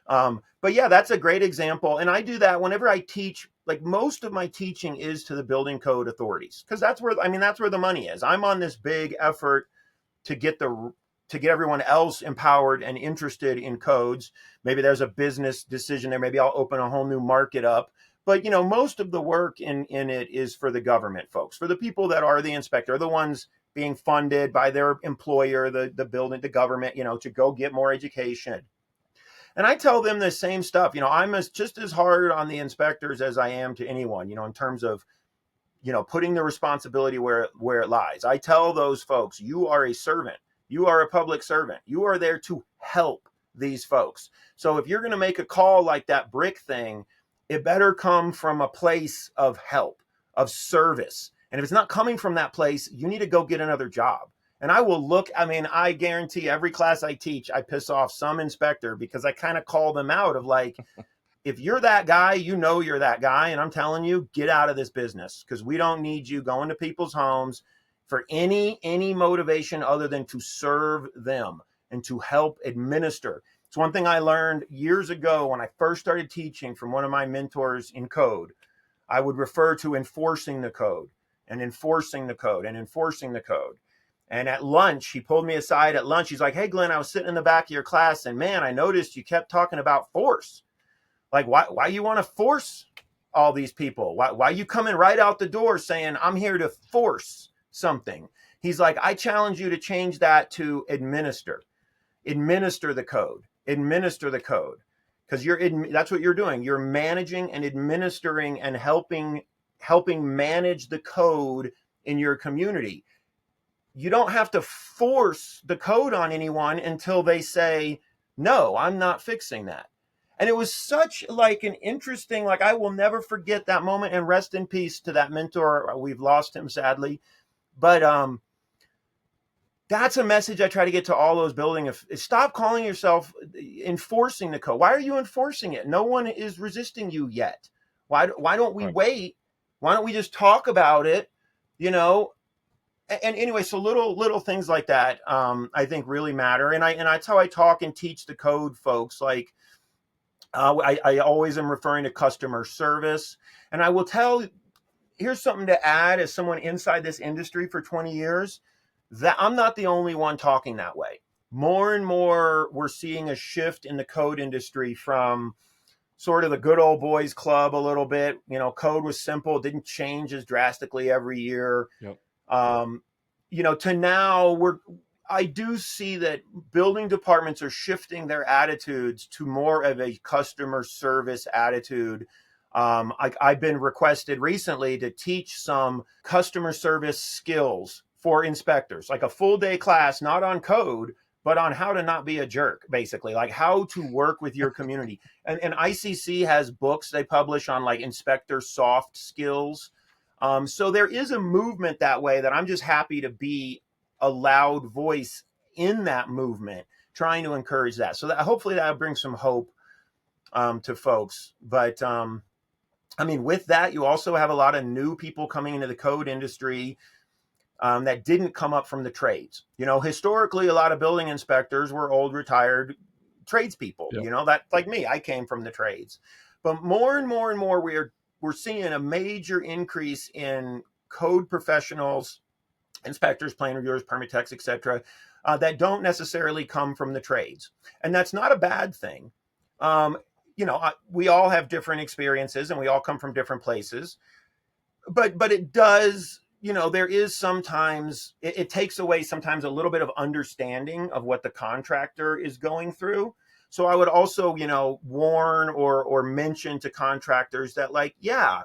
But yeah, that's a great example. And I do that whenever I teach. Like, most of my teaching is to the building code authorities, because that's where the money is. I'm on this big effort to get everyone else empowered and interested in codes. Maybe there's a business decision there. Maybe I'll open a whole new market up. But most of the work in it is for the government folks, for the people that are the inspector, the ones being funded by their employer, the building, the government, to go get more education. And I tell them the same stuff. I'm just as hard on the inspectors as I am to anyone, in terms of, putting the responsibility where it lies. I tell those folks, you are a servant. You are a public servant. You are there to help these folks. So if you're going to make a call like that brick thing, it better come from a place of help, of service. And if it's not coming from that place, you need to go get another job. And I guarantee every class I teach, I piss off some inspector because I kind of call them out of like, if you're that guy, you're that guy. And I'm telling you, get out of this business, because we don't need you going to people's homes for any motivation other than to serve them and to help administer. It's one thing I learned years ago when I first started teaching from one of my mentors in code. I would refer to enforcing the code and enforcing the code and enforcing the code. And at lunch, he pulled me aside at lunch. He's like, hey, Glenn, I was sitting in the back of your class, and man, I noticed you kept talking about force. Like, why you want to force all these people? Why you coming right out the door saying, I'm here to force something? He's like, I challenge you to change that to administer the code, administer the code. Because that's what you're doing. You're managing and administering and helping manage the code in your community. You don't have to force the code on anyone until they say, no, I'm not fixing that. And it was such like an interesting, like, I will never forget that moment, and rest in peace to that mentor. We've lost him sadly. But that's a message I try to get to all those building. Stop calling yourself enforcing the code. Why are you enforcing it? No one is resisting you yet. Why don't we wait? Why don't we just talk about it? And anyway, so little things like that, I think really matter. And that's how I talk and teach the code folks. Like, I always am referring to customer service. And I will tell, here's something to add as someone inside this industry for 20 years, that I'm not the only one talking that way. More and more, we're seeing a shift in the code industry from sort of the good old boys club a little bit. Code was simple, didn't change as drastically every year. Yep. To now I do see that building departments are shifting their attitudes to more of a customer service attitude. I've been requested recently to teach some customer service skills for inspectors, like a full day class, not on code, but on how to not be a jerk, basically, like how to work with your community. And ICC has books they publish on like inspector soft skills. So there is a movement that way that I'm just happy to be a loud voice in that movement, trying to encourage that. So that hopefully that brings some hope to folks. But with that, you also have a lot of new people coming into the code industry that didn't come up from the trades. Historically, a lot of building inspectors were old retired tradespeople. Yep. That, like me, I came from the trades. But more and more and more, we're seeing a major increase in code professionals, inspectors, plan reviewers, permit techs, etc., that don't necessarily come from the trades. And that's not a bad thing. We all have different experiences and we all come from different places. But it does, there is sometimes, it takes away sometimes a little bit of understanding of what the contractor is going through. So I would also, warn or mention to contractors that, like, yeah,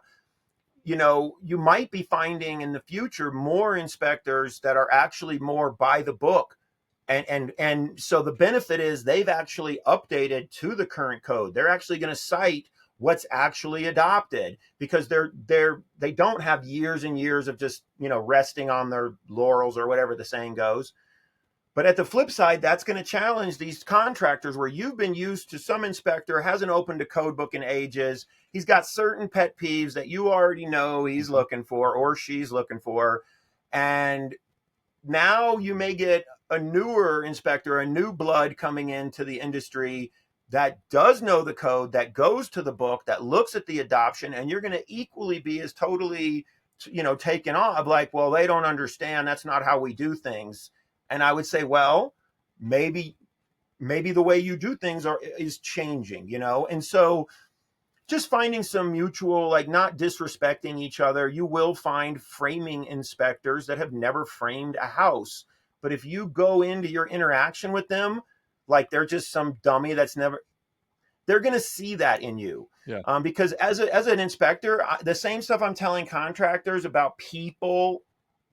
you might be finding in the future more inspectors that are actually more by the book. And so the benefit is they've actually updated to the current code. They're actually going to cite what's actually adopted, because they don't have years and years of just, resting on their laurels, or whatever the saying goes. But at the flip side, that's going to challenge these contractors where you've been used to some inspector hasn't opened a code book in ages. He's got certain pet peeves that you already know he's looking for or she's looking for. And now you may get a newer inspector, a new blood coming into the industry that does know the code, that goes to the book, that looks at the adoption, and you're going to equally be as totally, taken off, like, well, they don't understand. That's not how we do things. And I would say, well, maybe the way you do things is changing, And so just finding some mutual, like, not disrespecting each other. You will find framing inspectors that have never framed a house. But if you go into your interaction with them like they're just some dummy that's never, they're going to see that in you. Yeah. Because as an inspector, the same stuff I'm telling contractors about people,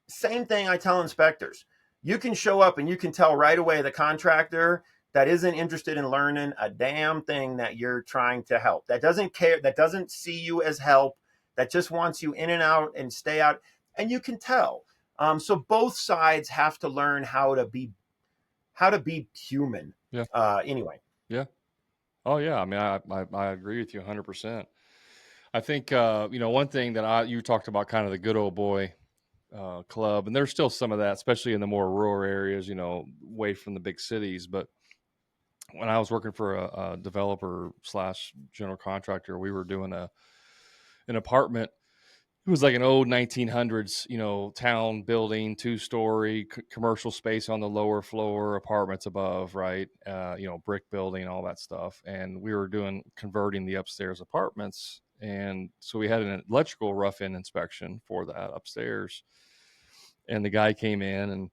same thing I tell inspectors. You can show up and you can tell right away the contractor that isn't interested in learning a damn thing that you're trying to help, that doesn't care, that doesn't see you as help, that just wants you in and out and stay out. And you can tell. So both sides have to learn how to be human. Yeah. Anyway. Yeah. Oh yeah. I mean, I agree with you 100%. I think, one thing that you talked about kind of the good old boy club, and there's still some of that, especially in the more rural areas, away from the big cities. But when I was working for a developer slash general contractor, we were doing an apartment. It was like an old 1900s, town building, 2-story commercial space on the lower floor, apartments above, right? Brick building, all that stuff. And we were converting the upstairs apartments. And so we had an electrical rough-in inspection for that upstairs. And the guy came in and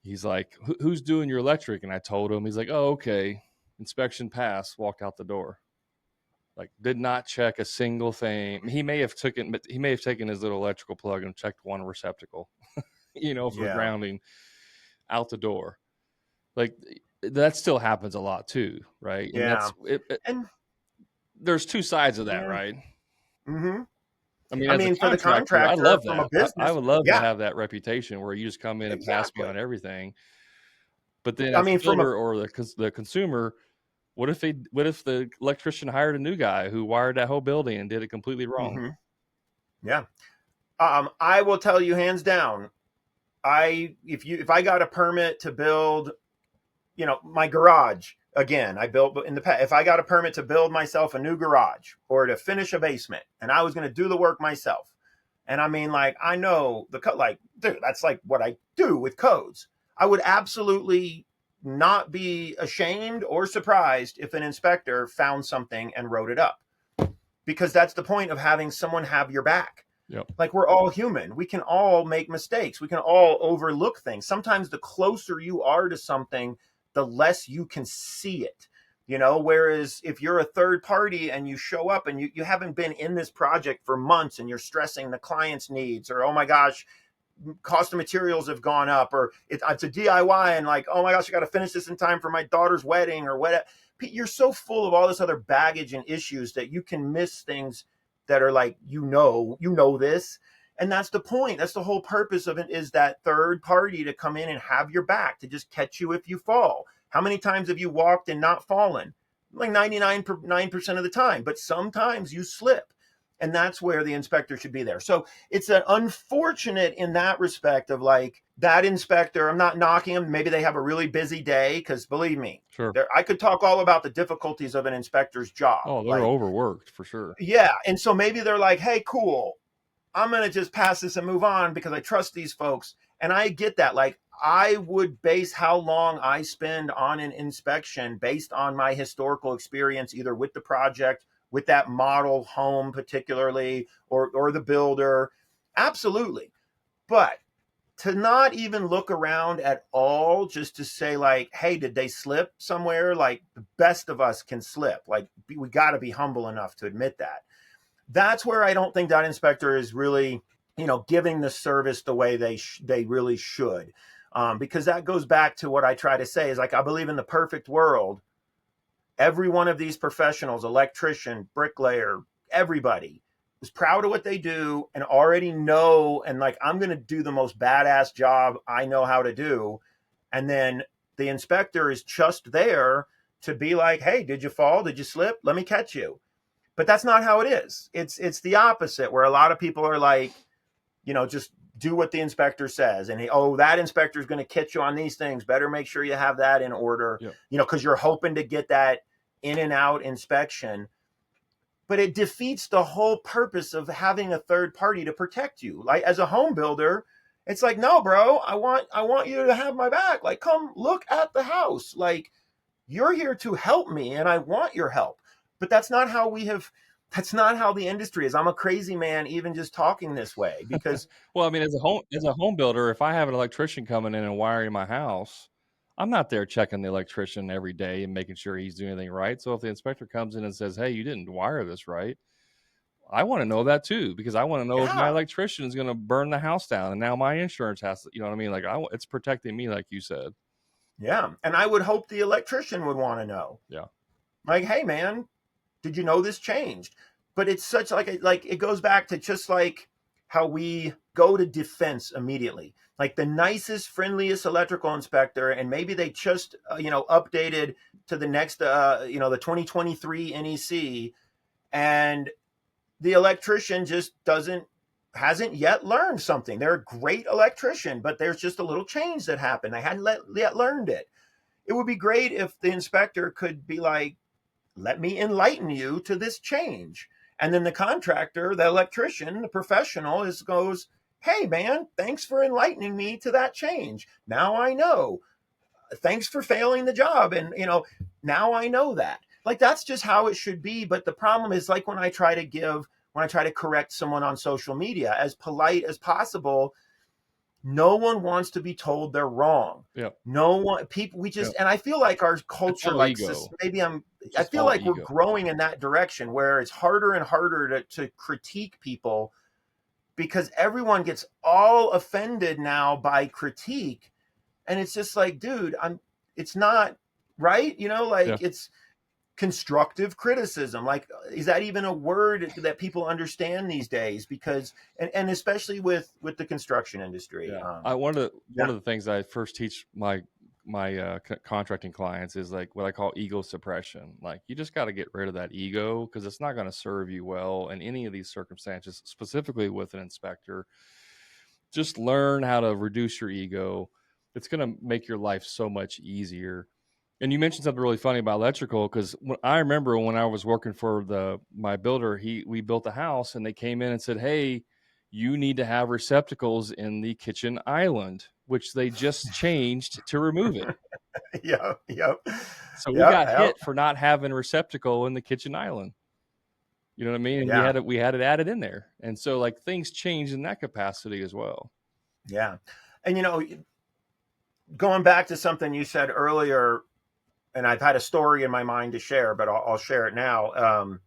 he's like, "Who's doing your electric?" And I told him. He's like, "Oh, okay. Inspection passed." Walked out the door. Like, did not check a single thing. He may have taken his little electrical plug and checked one receptacle, for Yeah. grounding, out the door. Like, that still happens a lot too, right? And Yeah. that's it. And There's two sides of that, yeah. right? Mm-hmm. I mean, I as a mean, for the contractor, I contractor love from a that. I business, would love to yeah, have that reputation where you just come in and pass me on exactly. everything. But then I as a mean, from a builder or the consumer, what if the electrician hired a new guy who wired that whole building and did it completely wrong? mhm, yeah. I will tell you hands down. If I got a permit to build, my garage again, I built in the past. If I got a permit to build myself a new garage or to finish a basement, and I was going to do the work myself, and I mean, like, I know the code, like, dude, that's like what I do with codes. I would absolutely not be ashamed or surprised if an inspector found something and wrote it up, because that's the point of having someone have your back. Yep. Like, we're all human. We can all make mistakes. We can all overlook things. Sometimes the closer you are to something, the less you can see it. Whereas if you're a third party and you show up and you haven't been in this project for months and you're stressing the client's needs, or, oh my gosh, cost of materials have gone up, or it's a DIY and, like, oh my gosh, I got to finish this in time for my daughter's wedding or whatever. You're so full of all this other baggage and issues that you can miss things that are like, this. And that's the point. That's the whole purpose of it, is that third party to come in and have your back, to just catch you if you fall. How many times have you walked and not fallen? Like 99% of the time, but sometimes you slip. And that's where the inspector should be there. So it's an unfortunate in that respect of, like, that inspector. I'm not knocking them. Maybe they have a really busy day, because believe me, Sure. I could talk all about the difficulties of an inspector's job. Oh, they're Like, overworked for sure. yeah. And so maybe they're like, hey, cool, I'm going to just pass this and move on because I trust these folks. And I get that. Like, I would base how long I spend on an inspection based on my historical experience, either with the project, with that model home particularly, or the builder. Absolutely. But to not even look around at all, just to say, like, hey, did they slip somewhere? Like, the best of us can slip. Like, we got to be humble enough to admit that. That's where I don't think that inspector is really, giving the service the way they really should. Because that goes back to what I try to say is, like, I believe in the perfect world, every one of these professionals, electrician, bricklayer, everybody, is proud of what they do and already know, and, like, I'm going to do the most badass job I know how to do. And then the inspector is just there to be like, hey, did you fall? Did you slip? Let me catch you. But that's not how it is. It's the opposite, where a lot of people are like, just do what the inspector says. And that inspector is going to catch you on these things. Better make sure you have that in order, Yep. because you're hoping to get that in and out inspection. But it defeats the whole purpose of having a third party to protect you. Like, as a home builder, it's like, no, bro, I want you to have my back. Like, come look at the house. Like, you're here to help me and I want your help. But that's not how the industry is. I'm a crazy man even just talking this way, because Well, I mean, as a home builder, if I have an electrician coming in and wiring my house, I'm not there checking the electrician every day and making sure he's doing anything right. So if the inspector comes in and says, "Hey, you didn't wire this right," I want to know that too, because I want to know if my Yeah. electrician is going to burn the house down and now my insurance has to, you know what I mean? Like it's protecting me, like you said. Yeah. And I would hope the electrician would want to know, Yeah. like, hey, man, did you know this changed? But it's such like it goes back to just like how we go to defense immediately. Like the nicest, friendliest electrical inspector, and maybe they just updated to the next the 2023 NEC, and the electrician just doesn't hasn't yet learned something. They're a great electrician, but there's just a little change that happened. They hadn't yet learned it. It would be great if the inspector could be like, let me enlighten you to this change. And then the contractor, the electrician, the professional goes, hey man, thanks for enlightening me to that change. Now I know. Thanks for failing the job. And now I know that. Like that's just how it should be. But the problem is like when I try to correct someone on social media, as polite as possible, no one wants to be told they're wrong. Yeah. No one, people, we just, Yeah. and I feel like our It's culture, all like ego. It's I just feel all like we're ego. growing in that direction where it's harder and harder to critique people because everyone gets all offended now by critique. And it's just like, dude, it's not right. Yeah. Like it's constructive criticism. Like, is that even a word that people understand these days? Because, and especially with the construction industry. Yeah. One of Yeah. the things I first teach my contracting clients is like what I call ego suppression. Like you just got to get rid of that ego because it's not going to serve you well in any of these circumstances, specifically with an inspector. Just learn how to reduce your ego. It's going to make your life so much easier. And you mentioned something really funny about electrical because I remember when I was working for my builder, we built a house and they came in and said, "Hey, you need to have receptacles in the kitchen island," which they just changed to remove it. Yep. Yep. So we Yep. got Yep. hit for not having receptacle in the kitchen island. You know what I mean? And Yeah. we had it added in there. And so like things change in that capacity as well. Yeah. And going back to something you said earlier, and I've had a story in my mind to share, but I'll share it now.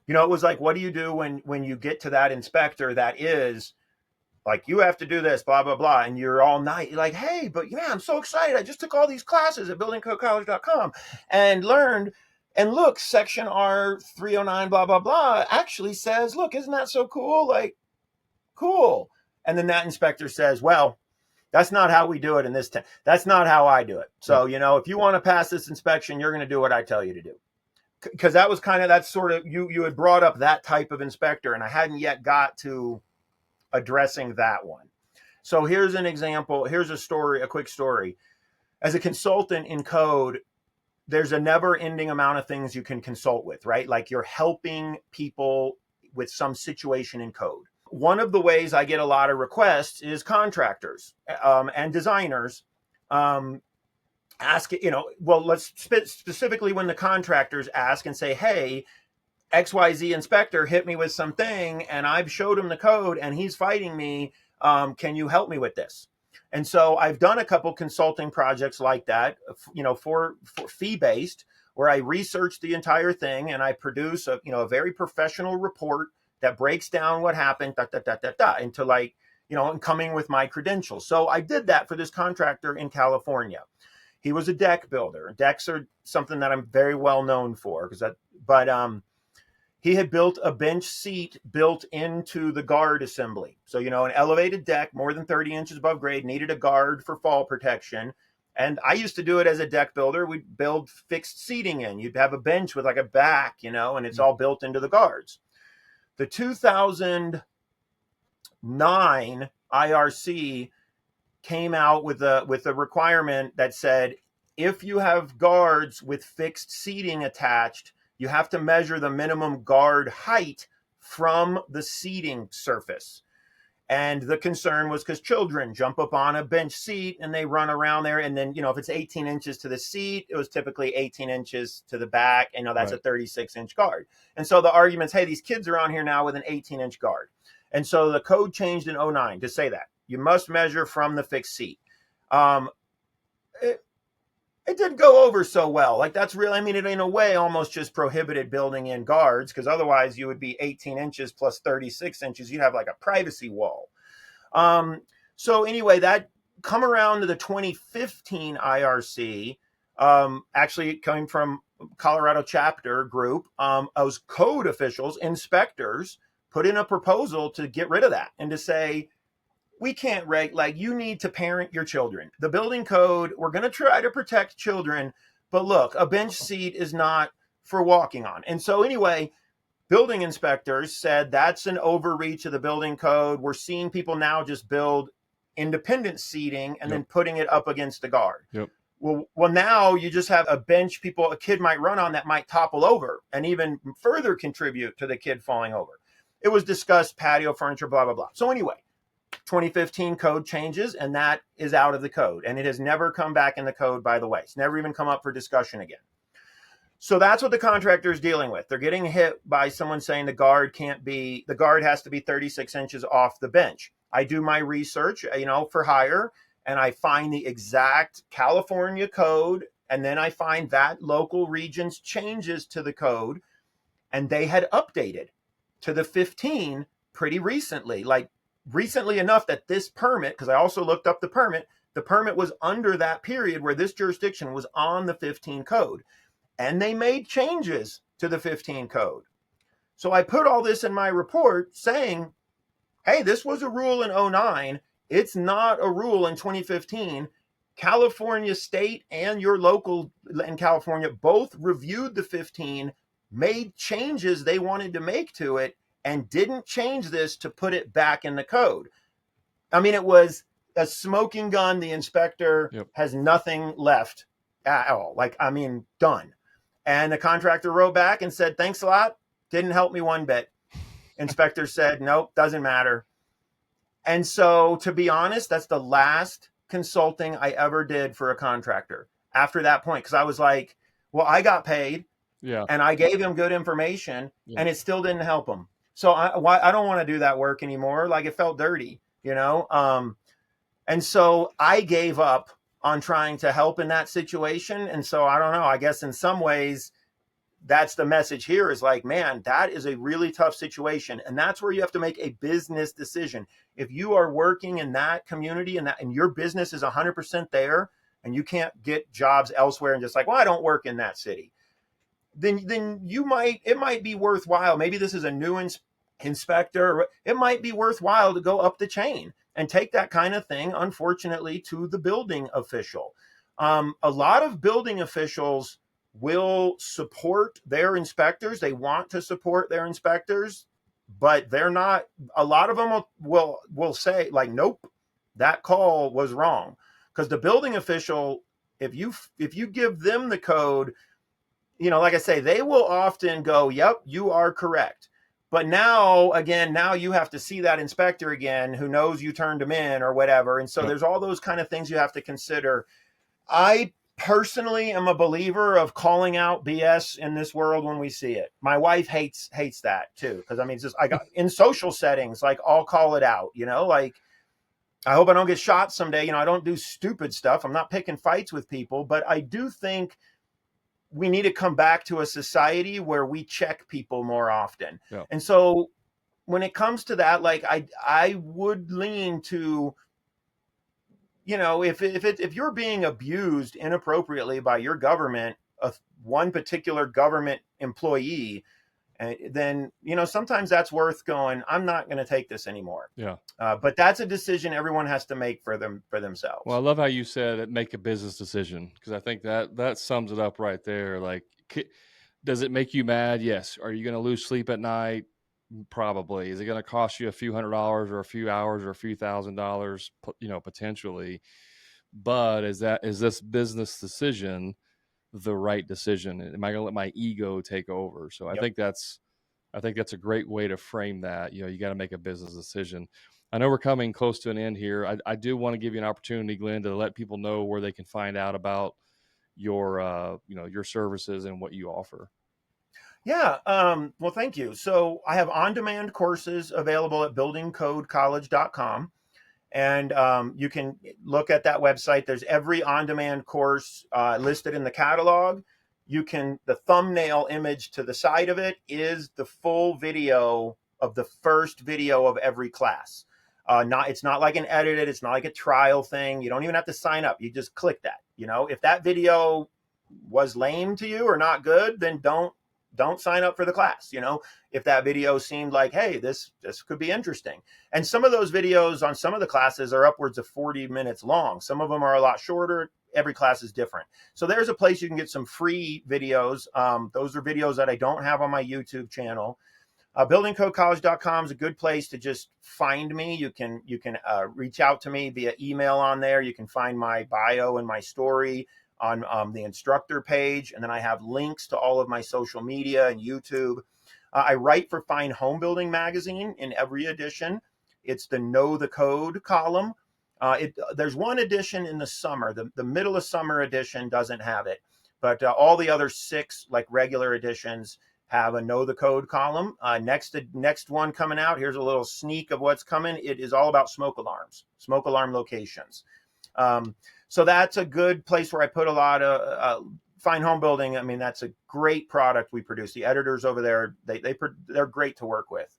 It was like, what do you do when you get to that inspector that is like, you have to do this, blah, blah, blah. And you're all night. You're like, hey, but yeah, I'm so excited. I just took all these classes at buildingcodecollege.com and learned. And look, section R 309, blah, blah, blah, actually says, look, isn't that so cool? Like, cool. And then that inspector says, well, that's not how we do it in this town. That's not how I do it. Yeah. So, if you want to pass this inspection, you're going to do what I tell you to do. Because that was kind of that sort of, you had brought up that type of inspector, and I hadn't yet got to addressing that one. So here's an example. Here's a quick story. As a consultant in code, there's a never ending amount of things you can consult with, right? Like you're helping people with some situation in code. One of the ways I get a lot of requests is contractors and designers ask, well, let's specifically when the contractors ask and say, hey, XYZ inspector hit me with something and I've showed him the code and he's fighting me. Can you help me with this? And so I've done a couple consulting projects like that, for fee-based, where I research the entire thing and I produce a very professional report that breaks down what happened, into like, and coming with my credentials. So I did that for this contractor in California. He was a deck builder. Decks are something that I'm very well known for he had built a bench seat built into the guard assembly. So, an elevated deck more than 30 inches above grade needed a guard for fall protection. And I used to do it as a deck builder. We'd build fixed seating in. You'd have a bench with like a back, and it's all built into the guards. The 2009 IRC came out with a requirement that said, if you have guards with fixed seating attached, you have to measure the minimum guard height from the seating surface. And the concern was because children jump up on a bench seat and they run around there. And then, if it's 18 inches to the seat, it was typically 18 inches to the back. And that's right. A 36-inch guard. And so the argument's, hey, these kids are on here now with an 18-inch guard. And so the code changed in 2009 to say that you must measure from the fixed seat. it didn't go over so well. Like that's real. I mean, it in a way almost just prohibited building in guards because otherwise you would be 18 inches plus 36 inches. You'd have like a privacy wall. Um, so anyway, that come around to the 2015 IRC, actually coming from Colorado chapter group, as code officials, inspectors put in a proposal to get rid of that and to say, we can't like you need to parent your children. The building code, we're going to try to protect children, but look, a bench seat is not for walking on. And so anyway, building inspectors said that's an overreach of the building code. We're seeing people now just build independent seating and then putting it up against the guard. Well, now you just have a bench a kid might run on that might topple over and even further contribute to the kid falling over. It was discussed, patio furniture, blah, blah, blah. So anyway, 2015 code changes and that is out of the code. And it has never come back in the code, by the way. It's never even come up for discussion again. So that's what the contractor is dealing with. They're getting hit by someone saying the guard has to be 36 inches off the bench. I do my research, for hire, and I find the exact California code, and then I find that local region's changes to the code, and they had updated to the 15 pretty recently, like recently enough that this permit, because I also looked up the permit was under that period where this jurisdiction was on the 15 code. And they made changes to the 15 code. So I put all this in my report saying, hey, this was a rule in 2009. It's not a rule in 2015. California state and your local in California both reviewed the 15, made changes they wanted to make to it, and didn't change this to put it back in the code. I mean, it was a smoking gun. The inspector has nothing left at all. Done. And the contractor wrote back and said, thanks a lot. Didn't help me one bit. Inspector said, nope, doesn't matter. And so, to be honest, that's the last consulting I ever did for a contractor after that point. Because I was like, well, I got paid and I gave him good information and it still didn't help him. So I don't want to do that work anymore. Like it felt dirty, and so I gave up on trying to help in that situation. And so I don't know, I guess in some ways that's the message here is like, man, that is a really tough situation. And that's where you have to make a business decision. If you are working in that community and your business is 100% there and you can't get jobs elsewhere and just like, well, I don't work in that city, then it might be worthwhile. Maybe this is a new inspector. It might be worthwhile to go up the chain and take that kind of thing, unfortunately, to the building official. A lot of building officials will support their inspectors. They want to support their inspectors, but they're not. A lot of them will say like, nope, that call was wrong. Because the building official, if you give them the code, like I say, they will often go, yep, you are correct. But now you have to see that inspector again who knows you turned him in or whatever. And so there's all those kind of things you have to consider. I personally am a believer of calling out BS in this world when we see it. My wife hates that too. Because it's just, I got in social settings, like I'll call it out, like I hope I don't get shot someday. I don't do stupid stuff. I'm not picking fights with people, but I do think we need to come back to a society where we check people more often. And so when it comes to that, like I would lean to, if you're being abused inappropriately by your government, one particular government employee, then, sometimes that's worth going, I'm not going to take this anymore. But that's a decision everyone has to make for themselves. Well, I love how you said make a business decision, because I think that sums it up right there. Like, does it make you mad? Yes. Are you going to lose sleep at night? Probably. Is it going to cost you a few $100s or a few hours or a few $1,000s, potentially? But is this business decision the right decision? Am I going to let my ego take over? So I think that's a great way to frame that. You got to make a business decision. I know we're coming close to an end here. I do want to give you an opportunity, Glenn, to let people know where they can find out about your, your services and what you offer. Yeah. Well, thank you. So I have on-demand courses available at buildingcodecollege.com. And you can look at that website. There's every on-demand course listed in the catalog. The thumbnail image to the side of it is the full video of the first video of every class. It's not like an edited, it's not like a trial thing. You don't even have to sign up. You just click that. If that video was lame to you or not good, then don't sign up for the class. If that video seemed like, hey, this could be interesting. And some of those videos on some of the classes are upwards of 40 minutes long. Some of them are a lot shorter. Every class is different. So there's a place you can get some free videos. Those are videos that I don't have on my YouTube channel. Buildingcodecollege.com is a good place to just find me. You can reach out to me via email on there. You can find my bio and my story on the instructor page. And then I have links to all of my social media and YouTube. I write for Fine Home Building Magazine in every edition. It's the Know the Code column. There's one edition in the summer. The middle of summer edition doesn't have it. But all the other 6 like regular editions have a Know the Code column. Next one coming out, here's a little sneak of what's coming. It is all about smoke alarms, smoke alarm locations. So that's a good place where I put a lot of Fine Home Building. I mean, that's a great product we produce. The editors over there, they're great to work with.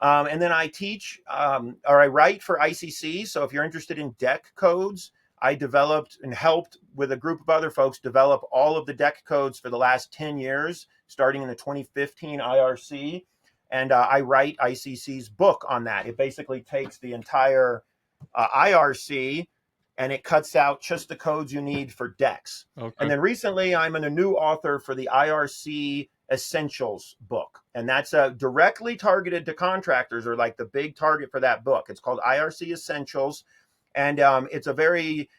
And then I teach or I write for ICC. So if you're interested in deck codes, I developed and helped with a group of other folks develop all of the deck codes for the last 10 years, starting in the 2015 IRC. And I write ICC's book on that. It basically takes the entire IRC and it cuts out just the codes you need for decks. Okay. And then recently I'm a new author for the IRC Essentials book. And that's directly targeted to contractors, or like the big target for that book. It's called IRC Essentials. And it's a very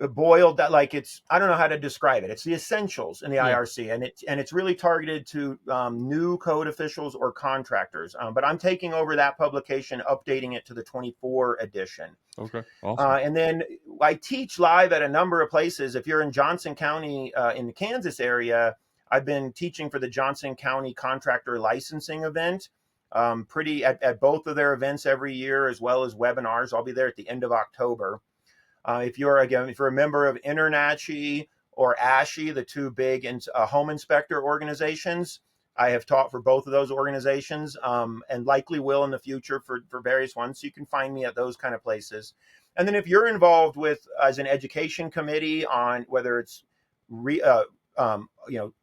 boiled that, like, I don't know how to describe it. It's the essentials in the IRC, and it's really targeted to new code officials or contractors. But I'm taking over that publication, updating it to the 24 edition. Okay, awesome. And then I teach live at a number of places. If you're in Johnson County in the Kansas area, I've been teaching for the Johnson County Contractor licensing event. At both of their events every year, as well as webinars. I'll be there at the end of October. If you're a member of INTERNACHI or ASHI, the two big home inspector organizations, I have taught for both of those organizations, and likely will in the future for various ones. So you can find me at those kind of places. And then if you're involved as an education committee on whether it's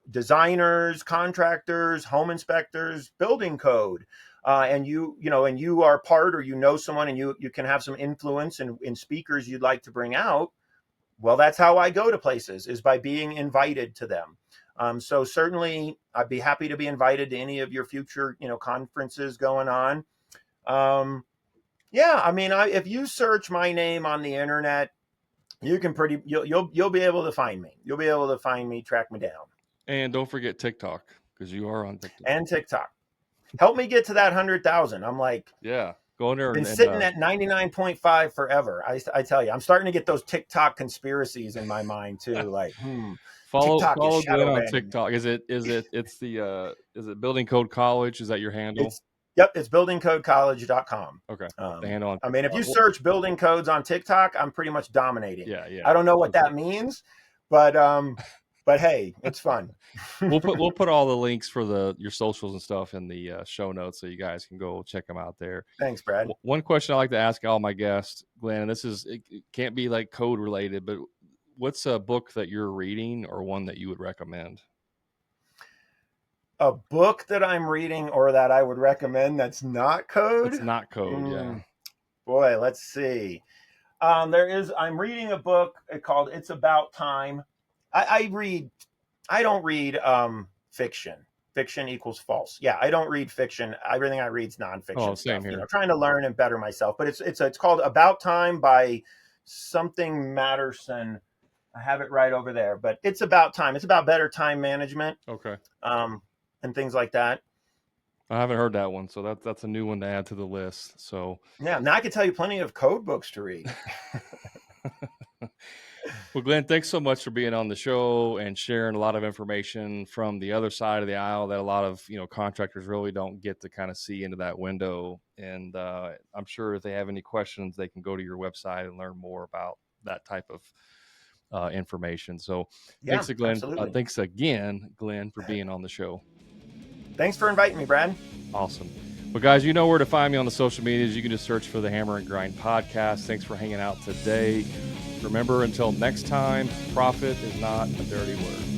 designers, contractors, home inspectors, building code, and you are part, or someone, and you can have some influence in speakers you'd like to bring out. Well, that's how I go to places, is by being invited to them. So certainly I'd be happy to be invited to any of your future, conferences going on. Yeah, I mean, if you search my name on the internet, you'll be able to find me. You'll be able to find me, track me down. And don't forget TikTok, because you are on TikTok. And TikTok. Help me get to that 100,000. I'm like, yeah, go in there. Been sitting at 99.5 forever. I tell you, I'm starting to get those TikTok conspiracies in my mind too. Like, follow Glenn on TikTok. Is it Building Code College? Is that your handle? It's buildingcodecollege.com. Okay. The handle on TikTok. I mean, if you search building codes on TikTok, I'm pretty much dominating. Yeah. I don't know what that means, but hey, it's fun. we'll put all the links for your socials and stuff in the show notes, so you guys can go check them out there. Thanks, Brad. One question I like to ask all my guests, Glenn, and it can't be like code related, but what's a book that you're reading or one that you would recommend? A book that I'm reading or that I would recommend that's not code? It's not code, yeah. Boy, let's see. I'm reading a book called It's About Time. I don't read fiction. Fiction equals false. Yeah, I don't read fiction. Everything I read is nonfiction. Oh, same stuff, here. Trying to learn and better myself. But it's called About Time by something Matterson. I have it right over there. But it's about time. It's about better time management. Okay. And things like that. I haven't heard that one, so that's a new one to add to the list. So yeah, now I can tell you plenty of code books to read. Well, Glenn, thanks so much for being on the show and sharing a lot of information from the other side of the aisle that a lot of, contractors really don't get to kind of see into that window. And I'm sure if they have any questions, they can go to your website and learn more about that type of information. So Yeah, absolutely. thanks again, Glenn, for being on the show. Thanks for inviting me, Brad. Awesome. Well, guys, you know where to find me on the social medias. You can just search for the Hammer and Grind podcast. Thanks for hanging out today. Remember, until next time, profit is not a dirty word.